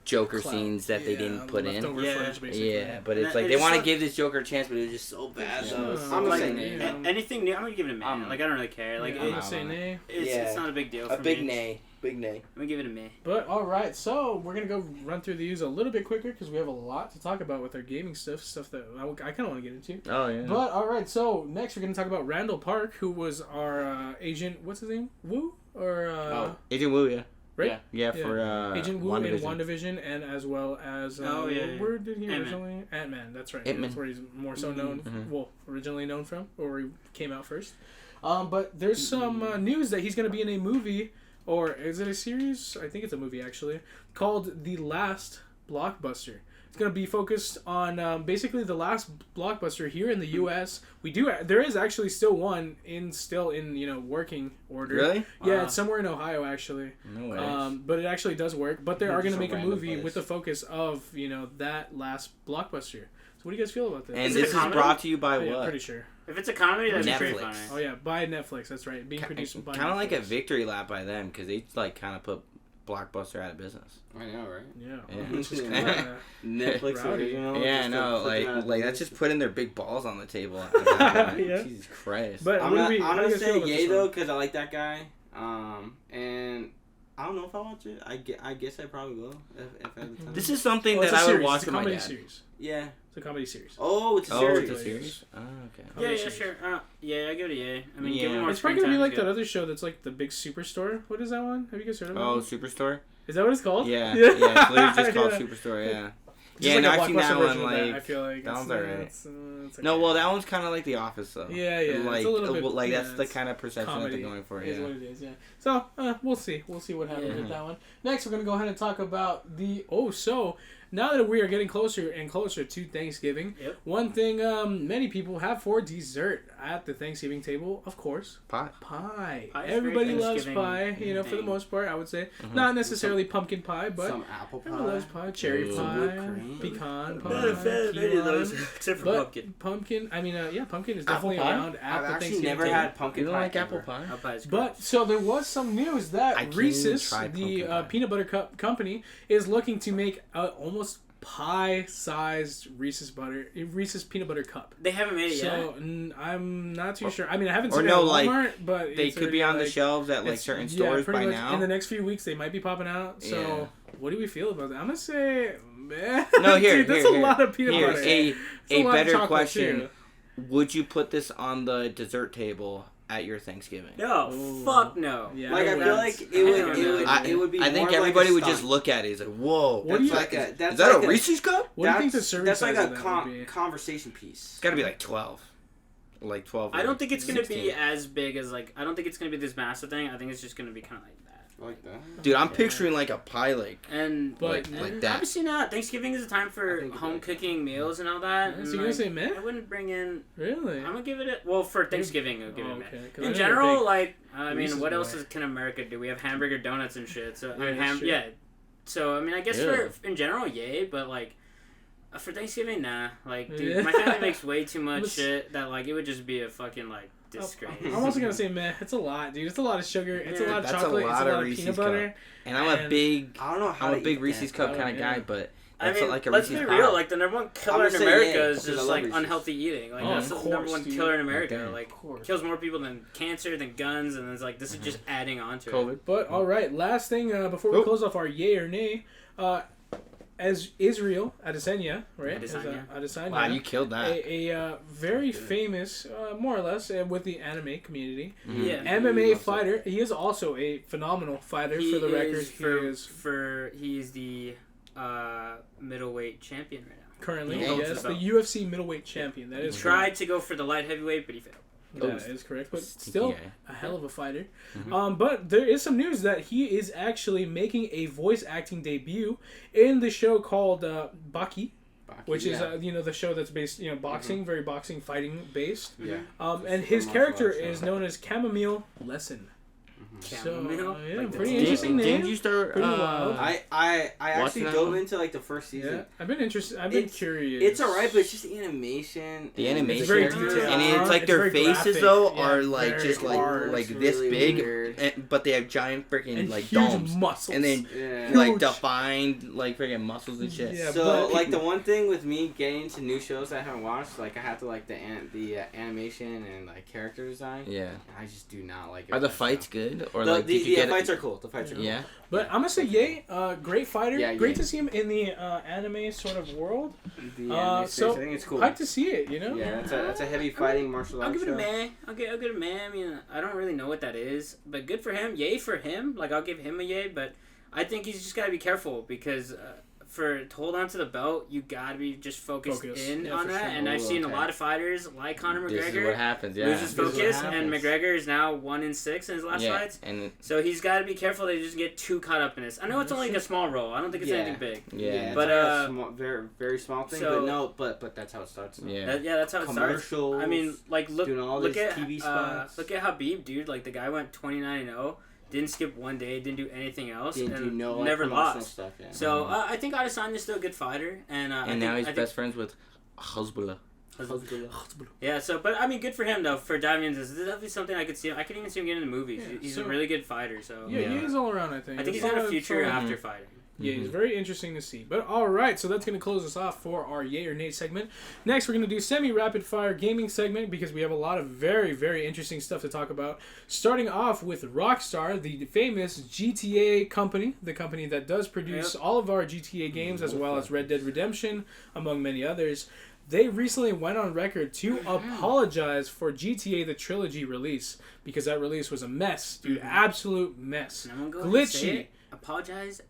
Joker scenes that they didn't put in. Footage, basically. Yeah, but it's like they want to give this Joker a chance, but it was just so bad. I'm like anything new. I'm gonna give it a man. Like I don't really care. Like I'm gonna say nay. It's not a big deal. A for big me. nay. Big nay. I'm gonna give it a me. But all right, so we're gonna go run through these a little bit quicker because we have a lot to talk about with our gaming stuff that I kind of want to get into. Oh yeah. But all right, so next we're gonna talk about Randall Park, who was our agent. What's his name? Wu or Agent Wu, yeah. Right? Yeah, for Agent Wu WandaVision. in WandaVision, and as well as where did he originally? Ant-Man. That's right. Ant-Man. That's where he's more so known. Well, originally known from, or he came out first. But there's some news that he's gonna be in a movie, or is it a series? I think it's a movie actually, called The Last Blockbuster. It's gonna be focused on basically the last blockbuster here in the U.S. There is actually still one in working order. Really? Yeah, Wow. it's somewhere in Ohio actually. No way. But it actually does work. But they are gonna Just a make a random movie place. with the focus of that last blockbuster. So what do you guys feel about this? And Is it this a is comedy? brought to you by Yeah, what? pretty sure. If it's a comedy, that's pretty Netflix. funny. Oh yeah, by Netflix. That's right. Being produced by Kind of like a Netflix. victory lap by them because they like kind of put Blockbuster out of business. I know, right? Yeah. Yeah. Which is Netflix Rowdy. original. Yeah, just no, to put them out of like that's business. just putting their big balls on the table. At that point. Yeah. Jesus Christ. But I'm what do gonna, we- I'm how do gonna you guys feel say about yay this though one? because I like that guy. And I don't know if I watch it. I guess I probably will if I have the time. This is something Well, it's that a I would series. watch It's a with my comedy dad. series. Yeah. It's a comedy series. Oh, it's a Oh, series. it's a series. Oh, okay. Yeah, yeah, series. sure. Yeah, I give it a yay. I mean, Yeah. give it more It's probably screen gonna be time, like it's that good. other show that's like the Big Superstore. What is that one? Have you guys heard of Oh, that? Superstore? Is that what it's called? Yeah, yeah. It's literally just called Yeah. Superstore. Yeah. Just Yeah, like no, a I've seen that Blockbuster one. version of that, Like I feel like that one's alright. it's no, okay. well, that one's kind of like The Office, though. Yeah, yeah, it's Like, a little bit- like yeah, that's the it's kind of perception that comedy they're going for. is Yeah. what it is. Yeah. So we'll see. We'll see what happens Yeah. with that one. Next, we're gonna go ahead and talk about so now that we are getting closer and closer to Thanksgiving, Yep. one thing many people have for dessert at the Thanksgiving table, of course, Pie. pie. Pie is Everybody very loves Thanksgiving pie. For the thing. most part, I would say not necessarily pumpkin pie, but Some apple pie. everyone loves pie. Cherry Ooh. pie, Whipped cream. pecan pie, Not a fan of any of those, key lime. except for But pumpkin. pumpkin. I mean, pumpkin is Apple definitely pie? around at I've the actually Thanksgiving never table. had pumpkin You don't pie. like apple ever. pie? Apple pie is But gross. so there was some news I that can't Reese's, try the pumpkin pie. peanut butter company, is looking to make almost pie-sized Reese's peanut butter cup. They haven't made it yet. So I'm not too sure. I mean, I haven't or seen no, it at like, Walmart, but They it's could be already, on the like, shelves at like it's- certain yeah, stores pretty by much now. in the next few weeks, they might be popping out. So Yeah. what do we feel about that? I'm gonna say, man. No, here, Dude, that's here, a lot of peanut Here, butter. a It's a lot of better chocolate, question: too. would you put this on the dessert table at your Thanksgiving? No, Ooh. fuck no. Yeah, Like I feel like it would be. I think more everybody like a would just stunt. look at it. It's like, whoa, What do That's you- like a. That's is that like a Reese's cup? What do you think the serving That's like size a of that would be? conversation piece. It's got to be like 12. Like 12. I don't think it's gonna 16. be as big as like. I don't think it's gonna be this massive thing. I think it's just gonna be kind of like that. Like that. Dude, I'm picturing like a pie, like And But- like and that. obviously not. Thanksgiving is a time I for think it's home like- cooking meals and all that. Yeah, and, so you're gonna say meh? I wouldn't bring in. Really? I'm gonna give it a for Thanksgiving. I'll give Oh, it a meh. okay. 'Cause I know In you're general, big. like I mean, Reese's what boy. else can America do? We have hamburger donuts and shit. So Yeah, that's true. yeah. So I mean, I guess Ew. for in general, yay. But like for Thanksgiving, nah. Like, dude, Yeah. my family makes way too much Let's- shit that like it would just be a fucking like disgrace. I'm also gonna say meh. It's a lot, dude. It's a lot of sugar. It's a Yeah. lot of That's a chocolate. It's lot a of lot of Reese's peanut butter. and I'm a and- big I don't know how. I'm a to big eat Reese's that. cup Oh, kind of yeah. guy, but I that's mean, like a let's Reese's be pie. real. Like the number one killer in gonna say America yay, is 'cause I just love like Reese's. unhealthy eating. Like Oh, that's of the number course, one dude. killer in America. Okay. Like Of course. kills more people than cancer, than guns, and it's like this is just adding on to it. COVID. But all right, last thing before we Oh. close off our yay or nay, as Israel Adesanya, right? Adesanya. Adesanya. Wow, you killed that. A very famous, more or less, with the anime community, Mhm. Yeah. MMA fighter. He is also a phenomenal fighter. For the record, He is the middleweight champion right now. currently He yes, holds the the belt. UFC middleweight champion. That He is tried to go for the light heavyweight, but he failed. That is correct, but still Yeah. a hell of a fighter. Mhm. But there is some news that he is actually making a voice acting debut in the show called Baki, which is the show that's based boxing, very boxing fighting based. Yeah. And his character is known as Chamomile Lesson. Chamomile. Yeah, Like, pretty that's- interesting name. Didn't you start? Pretty wild. I actually that dove one? into like the first season. Yeah, I've been interested. I've been curious. It's alright, but it's just the animation. The and animation, It's very characters. detailed. and it's like It's their very faces graphic. though Yeah, are like very just like hard. like It's this really big, weird. but they have giant freaking and like huge domes, muscles. and then Yeah. like Huge. defined like freaking muscles and shit. Yeah, So but- like the one thing with me getting into new shows that I haven't watched, like I have to like the animation and like character design. Yeah. I just do not like it. Are the fights good or The, like the, did you the get fights it? are cool. The fights are cool. Yeah. But I'm gonna say yay, great fighter. Yeah, great yay. to see him in the anime sort of world. The anime so space, I think it's cool. Hyped to see it, you know. Yeah, that's a heavy fighting martial I'll arts give it a show. meh. I'll give it a meh. I mean, I don't really know what that is, but good for him. Yay for him. Like, I'll give him a yay, but I think he's just got to be careful because to hold on to the belt, you got to be just focused in Yeah, on for that. sure. And I've seen a Okay. lot of fighters like Conor This is what McGregor happens. Yeah. lose his This is what focus, and happens. McGregor is now 1-6 in his last yeah. fights. And So he's got to be careful that he doesn't get too caught up in this. I know it's only like a small role. I don't think it's Yeah. anything big. yeah. But, it's like a small, very very small thing. so- but no, but that's how it starts. Yeah. That's how it starts. Commercials. I mean, like doing all look these at TV spots. look at Habib, dude. Like the guy went 29-0, didn't skip one day, didn't do anything else, Didn't do and no like, never promotional lost. stuff. Yeah. So I think Adesanya's still a good fighter, and I And now he's think, best friends with Hezbollah. Yeah. So, but I mean, good for him though for diving into this. This is definitely something I could see. I could even see him getting in the movies. Yeah, He's so- a really good fighter. So Yeah, Yeah. he's all around. I think. I think he's It's got a all- future it's all- after fighting. Yeah, he's very interesting to see. But all right, so that's going to close us off for our Yay or Nay segment. Next, we're going to do semi-rapid fire gaming segment because we have a lot of very, very interesting stuff to talk about. Starting off with Rockstar, the famous GTA company, the company that does produce all of our GTA games as well as Red Dead Redemption, among many others. They recently went on record to apologize for GTA the Trilogy release because that release was a mess, dude. Absolute mess. And I'm gonna go ahead and say Glitchy. it.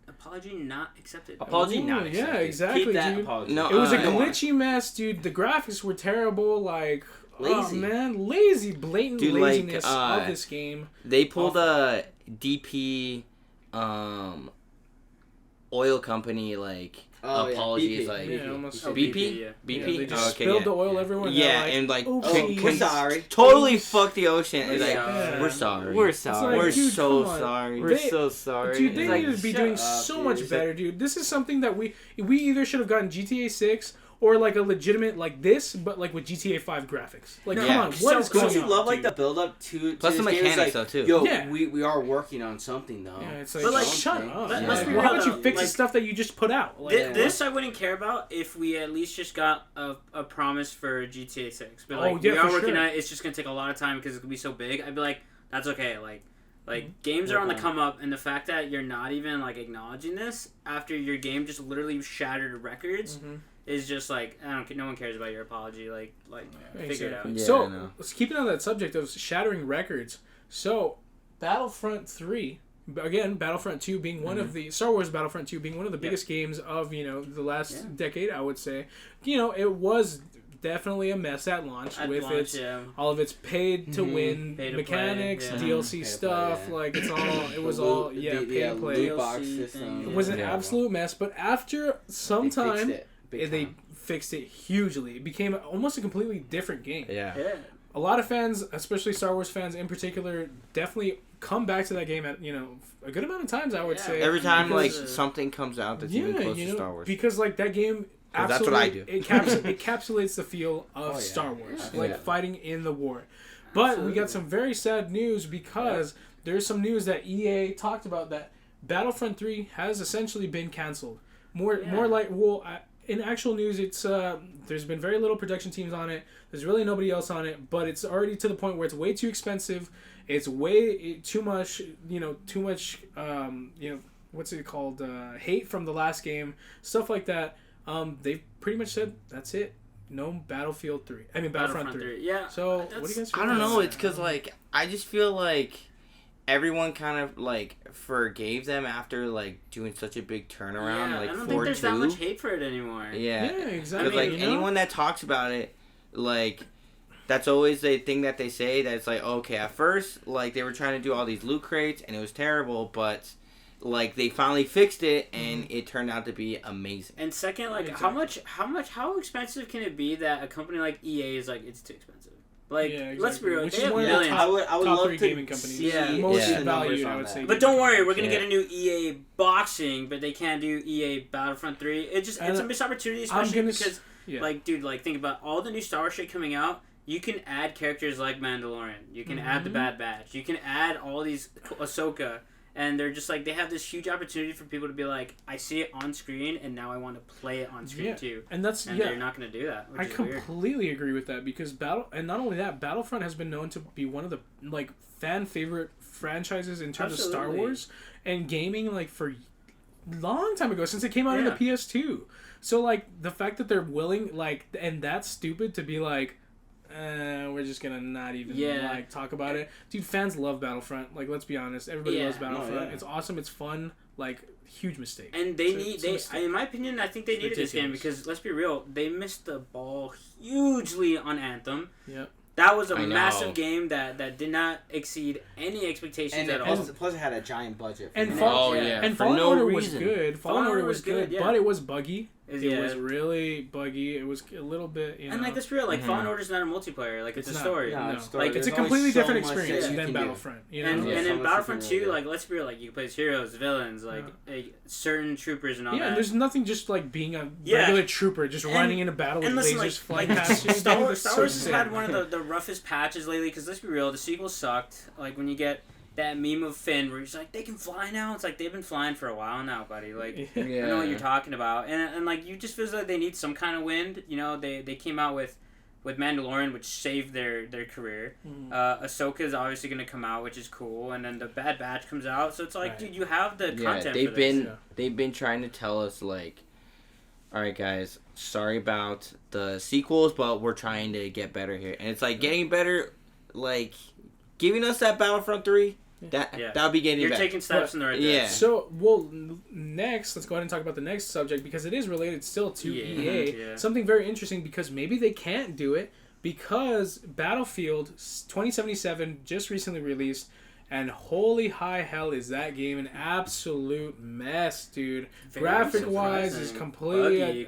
Apology not accepted. Apology Ooh, not yeah, accepted. exactly, Keep that dude. apology. No, It was a I want- glitchy mess, dude. The graphics were terrible. Like, oh Lazy. man, lazy, blatant Dude, like, laziness of this game. They pulled a DP oil company like Oh, yeah, apology. BP. It's like Yeah, almost. BP. yeah. Yeah, BP. they just Oh, okay, spilled yeah. the oil everywhere. and Yeah, they're and like "Oopsies." We're sorry. totally fuck the ocean. It's like Yeah. we're sorry. We're It's sorry. like, We're dude, so come on. sorry. We're They- so sorry. Dude, they It's like, needed to be shut doing up, so dude. much It's better, dude. This is something that we either should have gotten GTA 6 or like a legitimate like this, but like with GTA 5 graphics. Like, No, come yeah. on, what is going Don't you on? love like dude? the build up to Plus this the game? It's mechanics like, though too. Yo, Yeah. we are working on something though. Yeah, it's like, But, like, shut something. up. Let's Like, be why real, don't you though. fix the Like, stuff that you just put out? Like, This I wouldn't care about if we at least just got a promise for GTA 6. But like Oh, yeah, we are for working sure. on it. It's just gonna take a lot of time because it's gonna be so big. I'd be like, that's okay. Like games Work are on the on it. come up, and the fact that you're not even like acknowledging this after your game just literally shattered records Mhm. is just like I don't. No one cares about your apology. Like figure it out. Yeah, I So, know. keeping on that subject of shattering records, so Battlefront 3, again, Battlefront 2 being one of the Star Wars Battlefront 2 being one of the biggest games of the last decade, I would say. It was definitely a mess at launch At with launch, its yeah. all of its paid to win Pay to mechanics, play, yeah. DLC Pay to stuff, play, yeah. like it's all it was The all loot- yeah, the- pay to play. loot box DLC system. thing, It was an Yeah. absolute mess, but after some They fixed time it big they time. fixed it hugely. It became almost a completely different game. Yeah. Yeah. A lot of fans, especially Star Wars fans in particular, definitely come back to that game at a good amount of times. I would Yeah. say Every time because- like something comes out that's even close to Star Wars. because like that game. 'Cause that's Absolutely, what I do. It encapsulates the feel of Oh, yeah. Star Wars, Yeah. like Yeah. fighting in the war. But we got some very sad news because there's some news that EA talked about that Battlefront 3 has essentially been canceled. More like in actual news, it's there's been very little production teams on it. There's really nobody else on it, but it's already to the point where it's way too expensive. It's way too much. Too much. What's it called? Hate from the last game, stuff like that. They've pretty much said that's it. No Battlefront 3. Yeah. So what do you guys? Feel I don't about know. that? It's because like I just feel like everyone kind of like forgave them after like doing such a big turnaround. Yeah, like I don't think there's that 4-2. much hate for it anymore. Yeah. Yeah, exactly. Because like you know? anyone that talks about it, like that's always the thing that they say that it's like okay at first like they were trying to do all these loot crates and it was terrible, but like they finally fixed it and it turned out to be amazing. And second, like Exactly. how expensive can it be that a company like EA is like it's too expensive? Like, Yeah, exactly. let's be real. Which they is have one of the millions. I would top love 3 to gaming companies. see Most the valued, numbers I on would that. say. But don't worry, we're gonna Yeah. get a new EA boxing, but they can't do EA Battlefront 3. It's a missed opportunity, especially because, like, dude, like, think about all the new Star Wars shit coming out. You can add characters like Mandalorian. You can add the Bad Batch. You can add all these Ahsoka. And they're just like, they have this huge opportunity for people to be like, I see it on screen, and now I want to play it on screen too. And that's they're not going to do that. I completely agree with that because and not only that, Battlefront has been known to be one of the like fan favorite franchises in terms of Star Wars and gaming, like for long time ago, since it came out in the PS2. So like the fact that they're willing, like, and that's stupid to be like, we're just gonna not even like talk about it. Dude, fans love Battlefront. Like, let's be honest, everybody loves Battlefront. It's awesome, it's fun. Like, huge mistake. And in my opinion, I think they needed this game because, let's be real, they missed the ball hugely on Anthem. Yep. That was a massive game that did not exceed any expectations at all. Plus, it had a giant budget. And Fallen Order was good. Fallen Order was good, but it was buggy. It was really buggy. It was a little bit, And like, that's real. Like, Fallen Order's not a multiplayer. Like, it's a story. No. Like, it's a completely different experience than Battlefront. You know? And in Battlefront 2, like, let's be real. Like, you can play as heroes, villains, like certain troopers and all that. Yeah, and there's nothing just like being a regular trooper, just running into battle with lasers flying past you. Star Wars has had one of the roughest patches lately, because let's be real, the sequel sucked. Like, when you get that meme of Finn where he's like, they can fly now. It's like, they've been flying for a while now, buddy. Like, I know what you're talking about. And like, you just feel like they need some kind of wind. You know, they came out with Mandalorian, which saved their career. Ahsoka is obviously going to come out, which is cool. And then the Bad Batch comes out. So it's like, dude, you have the content for this. They've been trying to tell us, like, all right, guys, sorry about the sequels, but we're trying to get better here. And it's like, getting better, like, giving us that Battlefront 3. That'll be getting better. You're taking steps in the right direction. Yeah. So, next, let's go ahead and talk about the next subject because it is related still to EA. Yeah. Something very interesting because maybe they can't do it because Battlefield 2077 just recently released, and holy high hell is that game an absolute mess, dude. Graphic-wise, is completely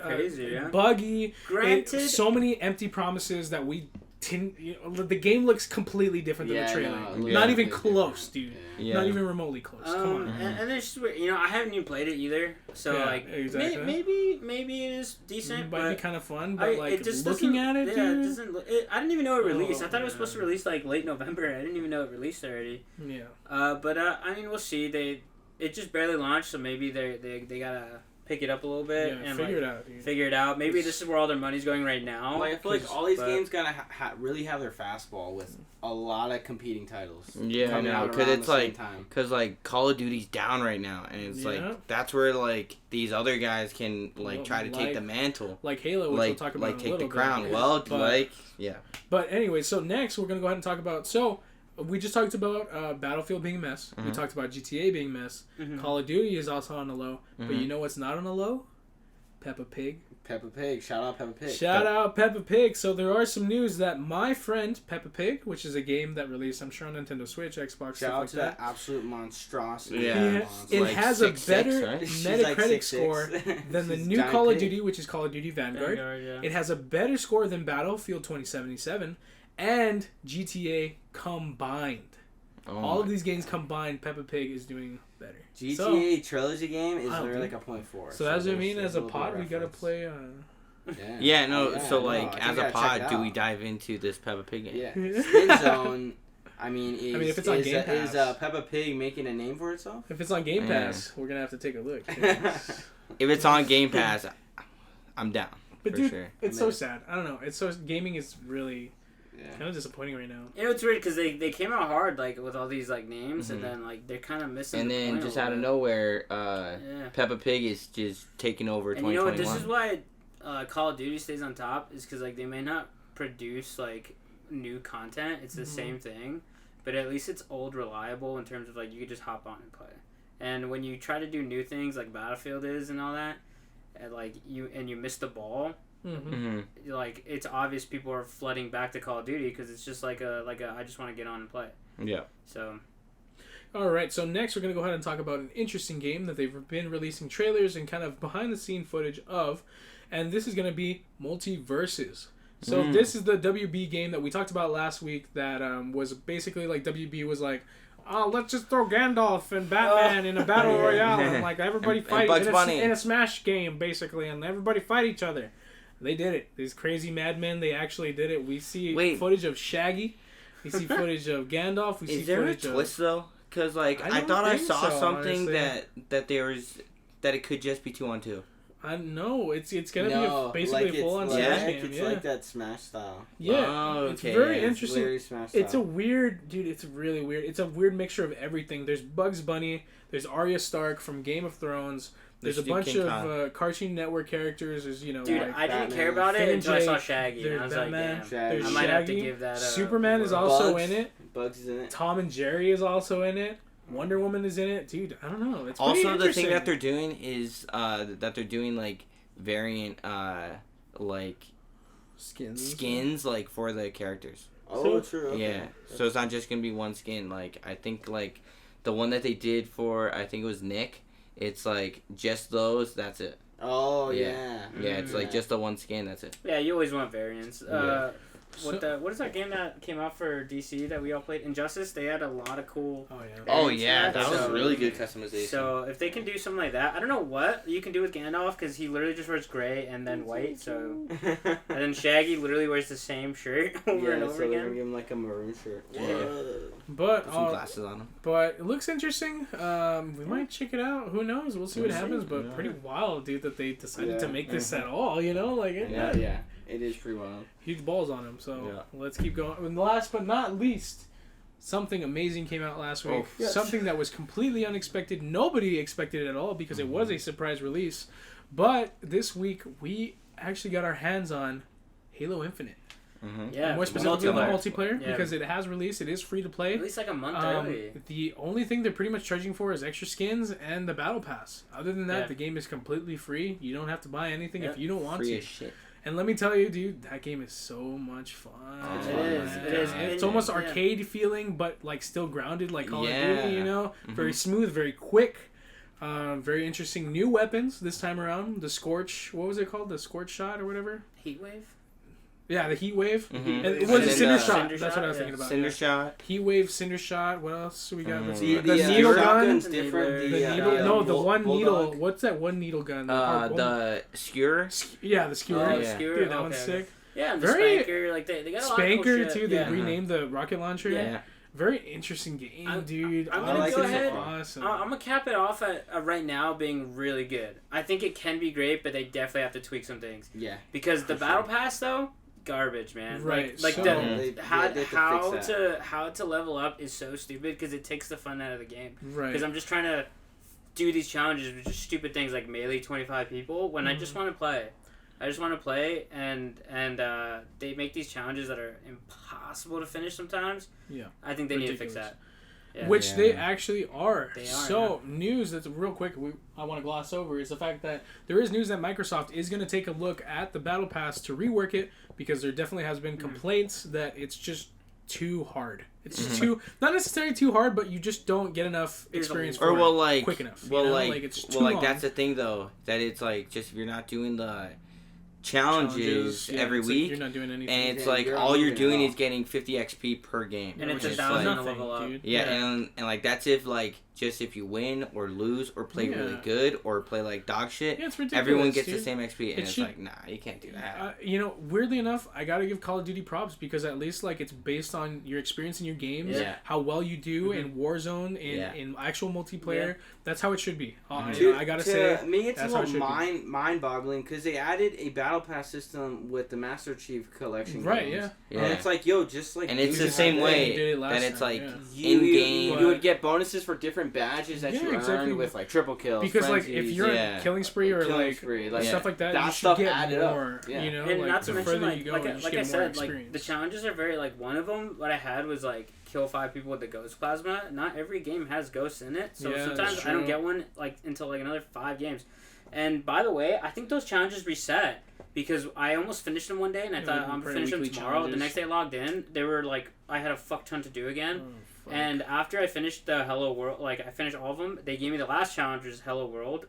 buggy. Granted, so many empty promises that we... the game looks completely different than the trailer. Not even close, dude. Not even remotely close. Come on. And it's just, you know, I haven't even played it either. So maybe it is decent. It might be kind of fun, but like looking at it, dude. I didn't even know it released. I thought it was supposed to release like late November. I didn't even know it released already. Yeah. But I mean, we'll see. It just barely launched, so maybe they gotta pick it up a little bit and figure it out, dude. Figure it out. Maybe this is where all their money's going right now. Like, I feel like all these games gotta really have their fastball with a lot of competing titles. Yeah, I know, because it's like, Call of Duty's down right now, and it's like that's where like these other guys can try to take the mantle, like Halo, which we'll talk about, like take the crown. Well, But anyway, so next we're gonna go ahead and talk about we just talked about Battlefield being a mess. We talked about GTA being a mess. Call of Duty is also on the low. But you know what's not on the low? Peppa Pig. Peppa Pig. Shout out Peppa Pig. Shout out Peppa Pig. So there are some news that My Friend Peppa Pig, which is a game that released, I'm sure, on Nintendo Switch, Xbox, Shout out to that absolute monstrosity. It has a better Metacritic score than the new Call of Duty, which is Call of Duty Vanguard. It has a better score than Battlefield 2077 and GTA combined. All of these games combined, Peppa Pig is doing better. GTA Trilogy game is literally like a 0.4. So as I mean, as a pod, we gotta play. As a pod, do we dive into this Peppa Pig game? Yeah, Spin Zone. I mean, if it's on Game Pass, is Peppa Pig making a name for itself? If it's on Game Pass, we're gonna have to take a look. If it's on Game Pass, I'm down. But dude, it's so sad. I don't know. Gaming is really. Kind of disappointing right now. You know, it's weird because they came out hard like with all these like names, and then like they're kind of missing. And then just out of nowhere, Peppa Pig is just taking over. And 2021. You know what? This is why Call of Duty stays on top. Is because like they may not produce like new content. It's the same thing, but at least it's old reliable in terms of like you could just hop on and play. And when you try to do new things like Battlefield is and all that, and like you miss the ball. Like it's obvious people are flooding back to Call of Duty because it's just like a I just want to get on and play. Yeah. So. All right. So next we're gonna go ahead and talk about an interesting game that they've been releasing trailers and kind of behind the scene footage of, and this is gonna be Multiverses. So this is the WB game that we talked about last week that was basically like WB was like, oh, let's just throw Gandalf and Batman in a battle royale and like everybody fight in a Smash game basically and everybody fight each other. They did it. These crazy madmen, they actually did it. We see footage of Shaggy. We see footage of Gandalf. We see Is there a footage twist though? Because like I thought I saw something that there was that it could just be 2-on-2. I know it's gonna be basically a full on Smash game. It's like that Smash style. Yeah, okay. It's very interesting. It's a weird, dude. It's really weird. It's a weird mixture of everything. There's Bugs Bunny. There's Arya Stark from Game of Thrones. There's a bunch of Cartoon Network characters. There's dude, like I didn't care about it until I saw Shaggy. And I was Batman, like, damn, there's I might Shaggy. have to give that. Superman is also in it. Bugs is in it. Tom and Jerry is also in it. Wonder Woman is in it, dude. I don't know. It's also the thing that they're doing is that they're doing like variant like skins like for the characters. Oh, true. Okay. Yeah, so it's not just gonna be one skin. Like I think like the one that they did for I think it was Nick. It's like just those. That's it. Oh yeah. Yeah, it's like just the one skin. That's it. Yeah, you always want variants. What is that game that came out for DC that we all played? Injustice. They had a lot of cool. Oh yeah, that was really good customization. So if they can do something like that, I don't know what you can do with Gandalf because he literally just wears gray and then white. So and then Shaggy literally wears the same shirt over and over so again. They're gonna give him like a maroon shirt. Yeah. But put some glasses on him. But it looks interesting. We might check it out. Who knows? We'll see what happens. But pretty wild, dude, that they decided to make this at all. You know, like yeah. It is pretty wild. Huge balls on him. So let's keep going. And last but not least, something amazing came out last week. Yes. Something that was completely unexpected. Nobody expected it at all because it was a surprise release. But this week we actually got our hands on Halo Infinite. Yeah, more specifically the multiplayer because it has released. It is free to play. At least like a month early. The only thing they're pretty much charging for is extra skins and the battle pass. Other than that, the game is completely free. You don't have to buy anything if you don't want free to. as shit. And let me tell you, dude, that game is so much fun. It is. It's almost arcade feeling, but like still grounded, like Call of Duty. You know, very smooth, very quick. Very interesting new weapons this time around. The Scorch, what was it called? The Scorch Shot or whatever. Heat Wave. Yeah, the Heat Wave. Mm-hmm. It was a Cinder Shot. Cinder That's what I was thinking about. Cinder Shot. Heat Wave, Cinder Shot. What else we got? The needle gun. Different. The needle. No, the one needle. What's that one needle gun? The skewer. Yeah, the skewer. Skewer. Dude, that one's sick. Yeah, and the Very Spanker. Like they got a lot of Spanker cool shit. too. They renamed the rocket launcher. Yeah. Very interesting game, dude. I'm gonna go ahead. Awesome. I'm gonna cap it off at right now being really good. I think it can be great, but they definitely have to tweak some things. Yeah. Because the battle pass though, garbage, man. Right. Like so, how to level up is so stupid because it takes the fun out of the game. Right. Because I'm just trying to do these challenges with just stupid things like melee 25 people when I just want to play. I just want to play, and they make these challenges that are impossible to finish sometimes. Yeah. I think they need to fix that. Yeah. Which they actually are. They are. So, news that's real quick I want to gloss over is the fact that there is news that Microsoft is going to take a look at the Battle Pass to rework it because there definitely has been complaints that it's just too hard. It's just not necessarily too hard, but you just don't get enough experience for it quick enough. It's too long. That's the thing though, that it's like just if you're not doing the challenges every week, like you're not doing anything. and it's like all you're doing is getting 50 XP per game, and it's just 1,000 to level up. Dude. And like that's if like just if you win or lose or play really good or play like dog shit, it's ridiculous, everyone gets dude. the same XP, and it's like nah, you can't do that. Weirdly enough, I gotta give Call of Duty props because at least like it's based on your experience in your games, how well you do in Warzone, in actual multiplayer. That's how it should be. I gotta say, to me, it's a little mind-boggling because they added a battle pass system with the Master Chief Collection. Right? Games. Yeah. And it's like, just like, and it's the same way that it's like in game. You would get bonuses for different badges that you earned with like triple kills. Because like if you're a killing spree or like stuff like that, you should get more. You know, and like not to the mention further you go, like I said, like the challenges are very like one of them. What I had was like kill 5 people with the ghost plasma. Not every game has ghosts in it, so sometimes I don't get one like until like another 5 games. And by the way, I think those challenges reset because I almost finished them one day and I thought I'm gonna finish them tomorrow. Challenges. The next day I logged in, they were like I had a fuck ton to do again. And after I finished the Hello World, like I finished all of them, they gave me the last challenge, which is Hello World,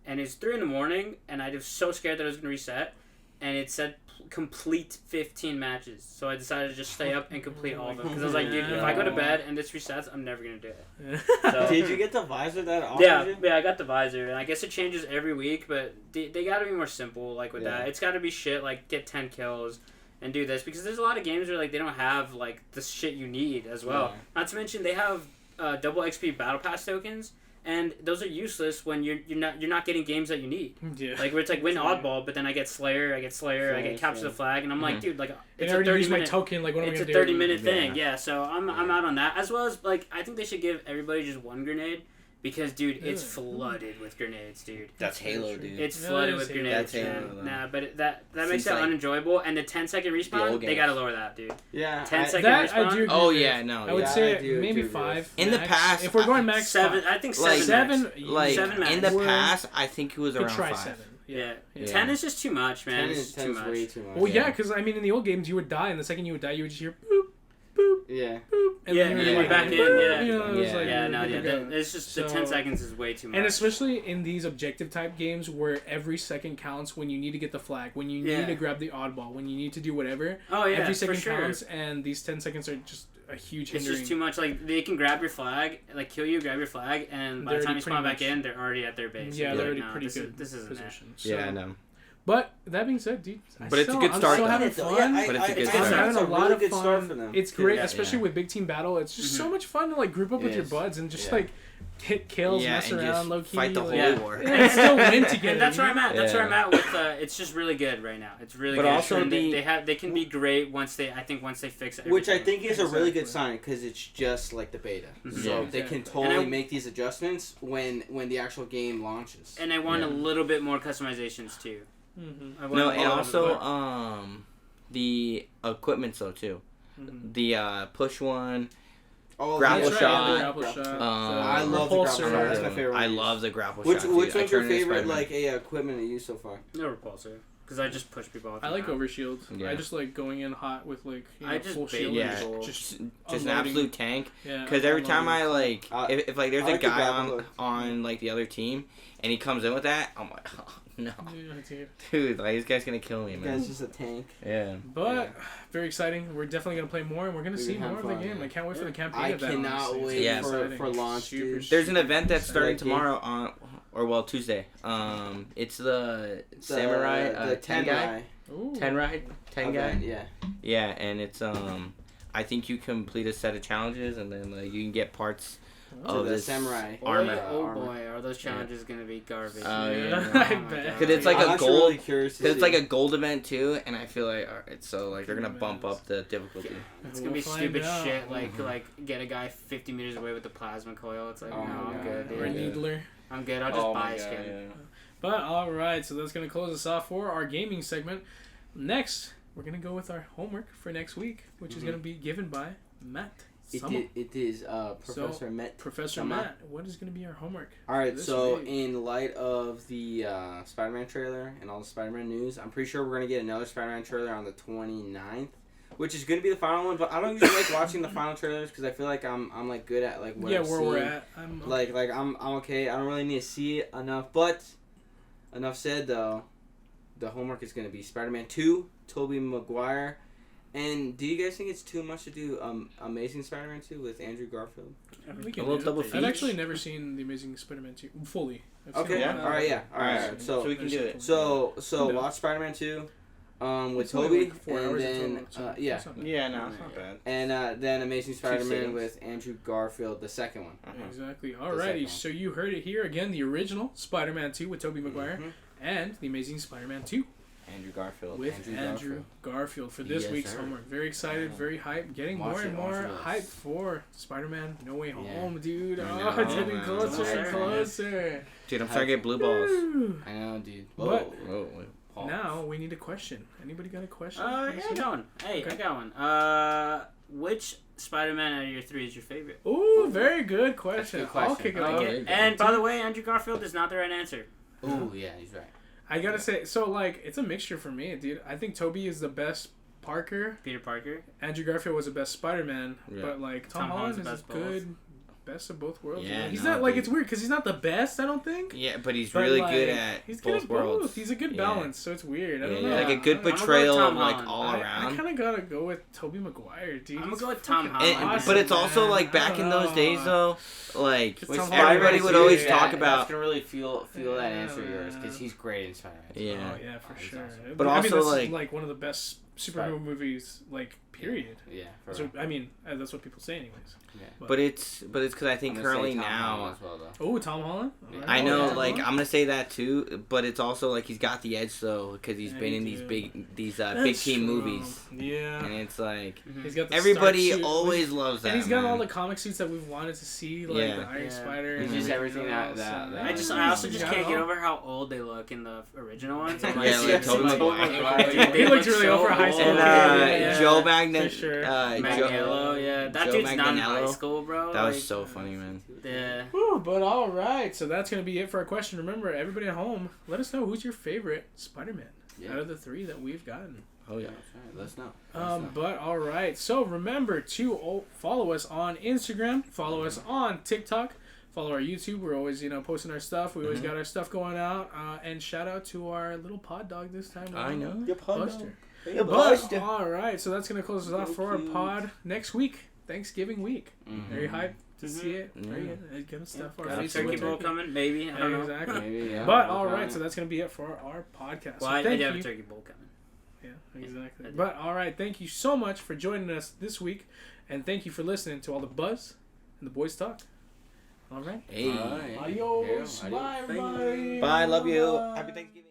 and it's 3 a.m, and I was so scared that it was gonna reset. and it said complete 15 matches. So I decided to just stay up and complete all of them. Because I was like, dude, if I go to bed and this resets, I'm never going to do it. So, Did you get the visor that offers yeah, I got the visor. And I guess it changes every week, but they got to be more simple like with that. It's got to be shit like get 10 kills and do this. Because there's a lot of games where like they don't have like the shit you need as well. Yeah. Not to mention they have double XP battle pass tokens. And those are useless when you're not getting games that you need. Yeah. Like where it's like win oddball, but then I get Slayer, I get capture the flag, and I'm like, dude, like it's a 30-minute token. Like what am I gonna do? It's a 30-minute thing, yeah. So I'm out on that. As well as like I think they should give everybody just one grenade. Because, dude, it's flooded with grenades, dude. That's Halo, dude. It's flooded with grenades, man. Nah, but that makes it unenjoyable. And the 10-second respawn, they gotta lower that, dude. Yeah. 10-second respawn. I do oh, yeah, no. I would say maybe 5. In the past. If we're going max 7, I think 7 Like, 7 max. in the past, I think it was around 5. 7. Yeah. 10 is just too much, man. 10 is too much. Way too much. Well, yeah, because, I mean, in the old games, you would die, and the second you would die, you would just hear boop, boop, yeah, boop, and then you would back in, it's just the 10 seconds is way too much. And especially in these objective type games where every second counts when you need to get the flag, when you need to grab the oddball, when you need to do whatever. Oh yeah, every second counts, and these 10 seconds are just a huge hindering. It's just too much. Like they can grab your flag, like kill you, grab your flag, and by the time you spawn back in, they're already at their base. Yeah, they're already pretty good. This isn't position. Yeah, I know. But that being said, dude, but it's a good start. I'm still having fun. But it's a good start. I'm having a lot of fun. For them. It's great, especially with big team battle. It's just so much fun to like group up with your buds and just like hit kills, mess around, low key, fight the holy war, and still win together. And that's where I'm at. That's where I'm at with. It's just really good right now. It's really good. But also they can be great once they fix it. Which I think is a really good sign because it's just like the beta, so they can totally make these adjustments when the actual game launches. And I want a little bit more customizations too. Mm-hmm. No, and also the equipment though too. Mm-hmm. The push one, grapple shot. I love the grapple shot. That's my favorite. I love the grapple shot. Which one's your favorite equipment to use so far? No repulsor. Because I just push people off. I like overshield. Yeah. I just like going in hot with like full shield. Yeah, just an absolute tank. Yeah. Because every time I like, if like there's a guy on like the other team and he comes in with that, I'm like, oh no, dude, like this guy's gonna kill me, man. This guy's just a tank. Yeah. But very exciting. We're definitely gonna play more, and we're gonna see more of the game. I can't wait for the campaign. I cannot wait for launch. Dude. There's an event that's starting tomorrow on. Or Tuesday. It's the samurai, the 10 guy. Ooh. 10 guy. Yeah. Yeah, and it's I think you complete a set of challenges and then you can get parts of the samurai armor. Oh boy, are those challenges gonna be garbage? Oh yeah, I bet. Because it's like a gold. Because it's like a gold event too, and I feel like it's so like they're gonna bump up the difficulty. It's gonna be stupid shit like get a guy 50 meters away with the plasma coil. It's like no, I'm good. Dude. Or a needler. I'm good. I'll just buy a skin. Yeah. But alright, so that's going to close us off for our gaming segment. Next, we're going to go with our homework for next week, which is going to be given by Matt. It is Professor Matt. Professor Matt, what is going to be our homework? Alright, so in light of the Spider-Man trailer and all the Spider-Man news, I'm pretty sure we're going to get another Spider-Man trailer on the 29th. Which is gonna be the final one, but I don't usually like watching the final trailers because I feel like I'm like good at like what I'm where seeing. We're at. I'm okay. I don't really need to see it enough, but enough said though. The homework is gonna be Spider-Man 2, Tobey Maguire, and do you guys think it's too much to do Amazing Spider-Man 2 with Andrew Garfield? We can I've actually never seen the Amazing Spider-Man 2 fully. Okay. All right. So we can do it. So watch Spider-Man 2. With Tobey, and then no, it's not bad. And then Amazing Spider-Man with Andrew Garfield, the second one. Exactly. Alrighty, so you heard it here again. The original Spider-Man 2 with Tobey Maguire, and the Amazing Spider-Man 2 Andrew Garfield with Andrew Garfield for this week's homework. Very excited, very hyped, getting more and more hyped for Spider-Man No Way Home, dude. It's getting closer and closer. Dude, I'm starting to get blue balls. I know, dude. But now we need a question. Anybody got a question? I got one. Hey, I got one. Which Spider-Man out of your 3 is your favorite? Ooh, very good question. I'll kick it off. And by the way, Andrew Garfield is not the right answer. Ooh, yeah, he's right. I gotta say, so like, it's a mixture for me, dude. I think Tobey is the best Parker. Peter Parker. Andrew Garfield was the best Spider-Man, but like Tom Holland is good best of both worlds. Yeah, He's no, not like dude. it's weird because he's not the best. I don't think. Yeah, but he's But, really like, good at he's good both at worlds. both. He's a good balance, so it's weird. I don't Yeah, know. like a good I'm gonna go with portrayal Tom of like Holland. all I around. kind of gotta go with Tobey Maguire, dude. I'm gonna He's go with Tom fucking Holland. awesome, But it's also man. like I back don't in those know. days though, like It's Tom everybody Holland. would always Yeah, talk That's about. gonna really feel that answer of yours Yeah. because he's great in Spider-Man. Yeah. Oh yeah, for he's sure. awesome. But I also, mean, that's like- one of the best superhero movies, like period. Yeah. For That's real. what, I mean, that's what people say, anyways. Yeah. But it's because I think I'm gonna say currently Tom Holland now. as well, though. Oh, Tom Holland. Yeah. Alright. I know, Tom like Holland. I'm gonna say that too, but it's also like he's got the edge though, because he's Yeah, been he in do. these big big That's team true. movies, Yeah. and it's like He's got the everybody Stark suit, always loves that. and he's got man. all the comic suits that we've wanted to see, like Yeah. the Iron Yeah. Spider. He's and just like, everything you know, that- that- so- that- I also he's just got can't it get all. over how old they look in the original ones. I'm Yeah, like Tobey like, Maguire. dude, He looked really old for a high old. school And kid, yeah. Joe For Magnan, sure. Magneto, yeah, that Joe dude's not in high Manganiello. school, bro. That was like, so funny, man. Yeah. Whew, but all right, so that's gonna be it for our question. Remember, everybody at home, let us know who's your favorite Spider-Man out of the three that we've gotten. Oh yeah. Let us know. But all right, so remember to follow us on Instagram, follow us on TikTok, follow our YouTube. We're always posting our stuff. We always got our stuff going out. And shout out to our little pod dog this time. I know. Buster. Yeah, But all right, so that's gonna close us off for our pod next week, Thanksgiving week. Very hyped to see it. Very good stuff. Our Got a faces turkey with bowl coming, maybe. I don't know. Exactly. Maybe, yeah. But We'll all work on right, it. so that's gonna be it for our podcast. Well, So I thank do have a you. turkey bowl coming. Yeah, exactly. I do. But all right, thank you so much for joining us this week, and thank you for listening to all the buzz and the boys talk. All right. Hey. All right. Adios. Yeah, Bye, adios. everybody. Bye. Love you. Bye. Happy Thanksgiving.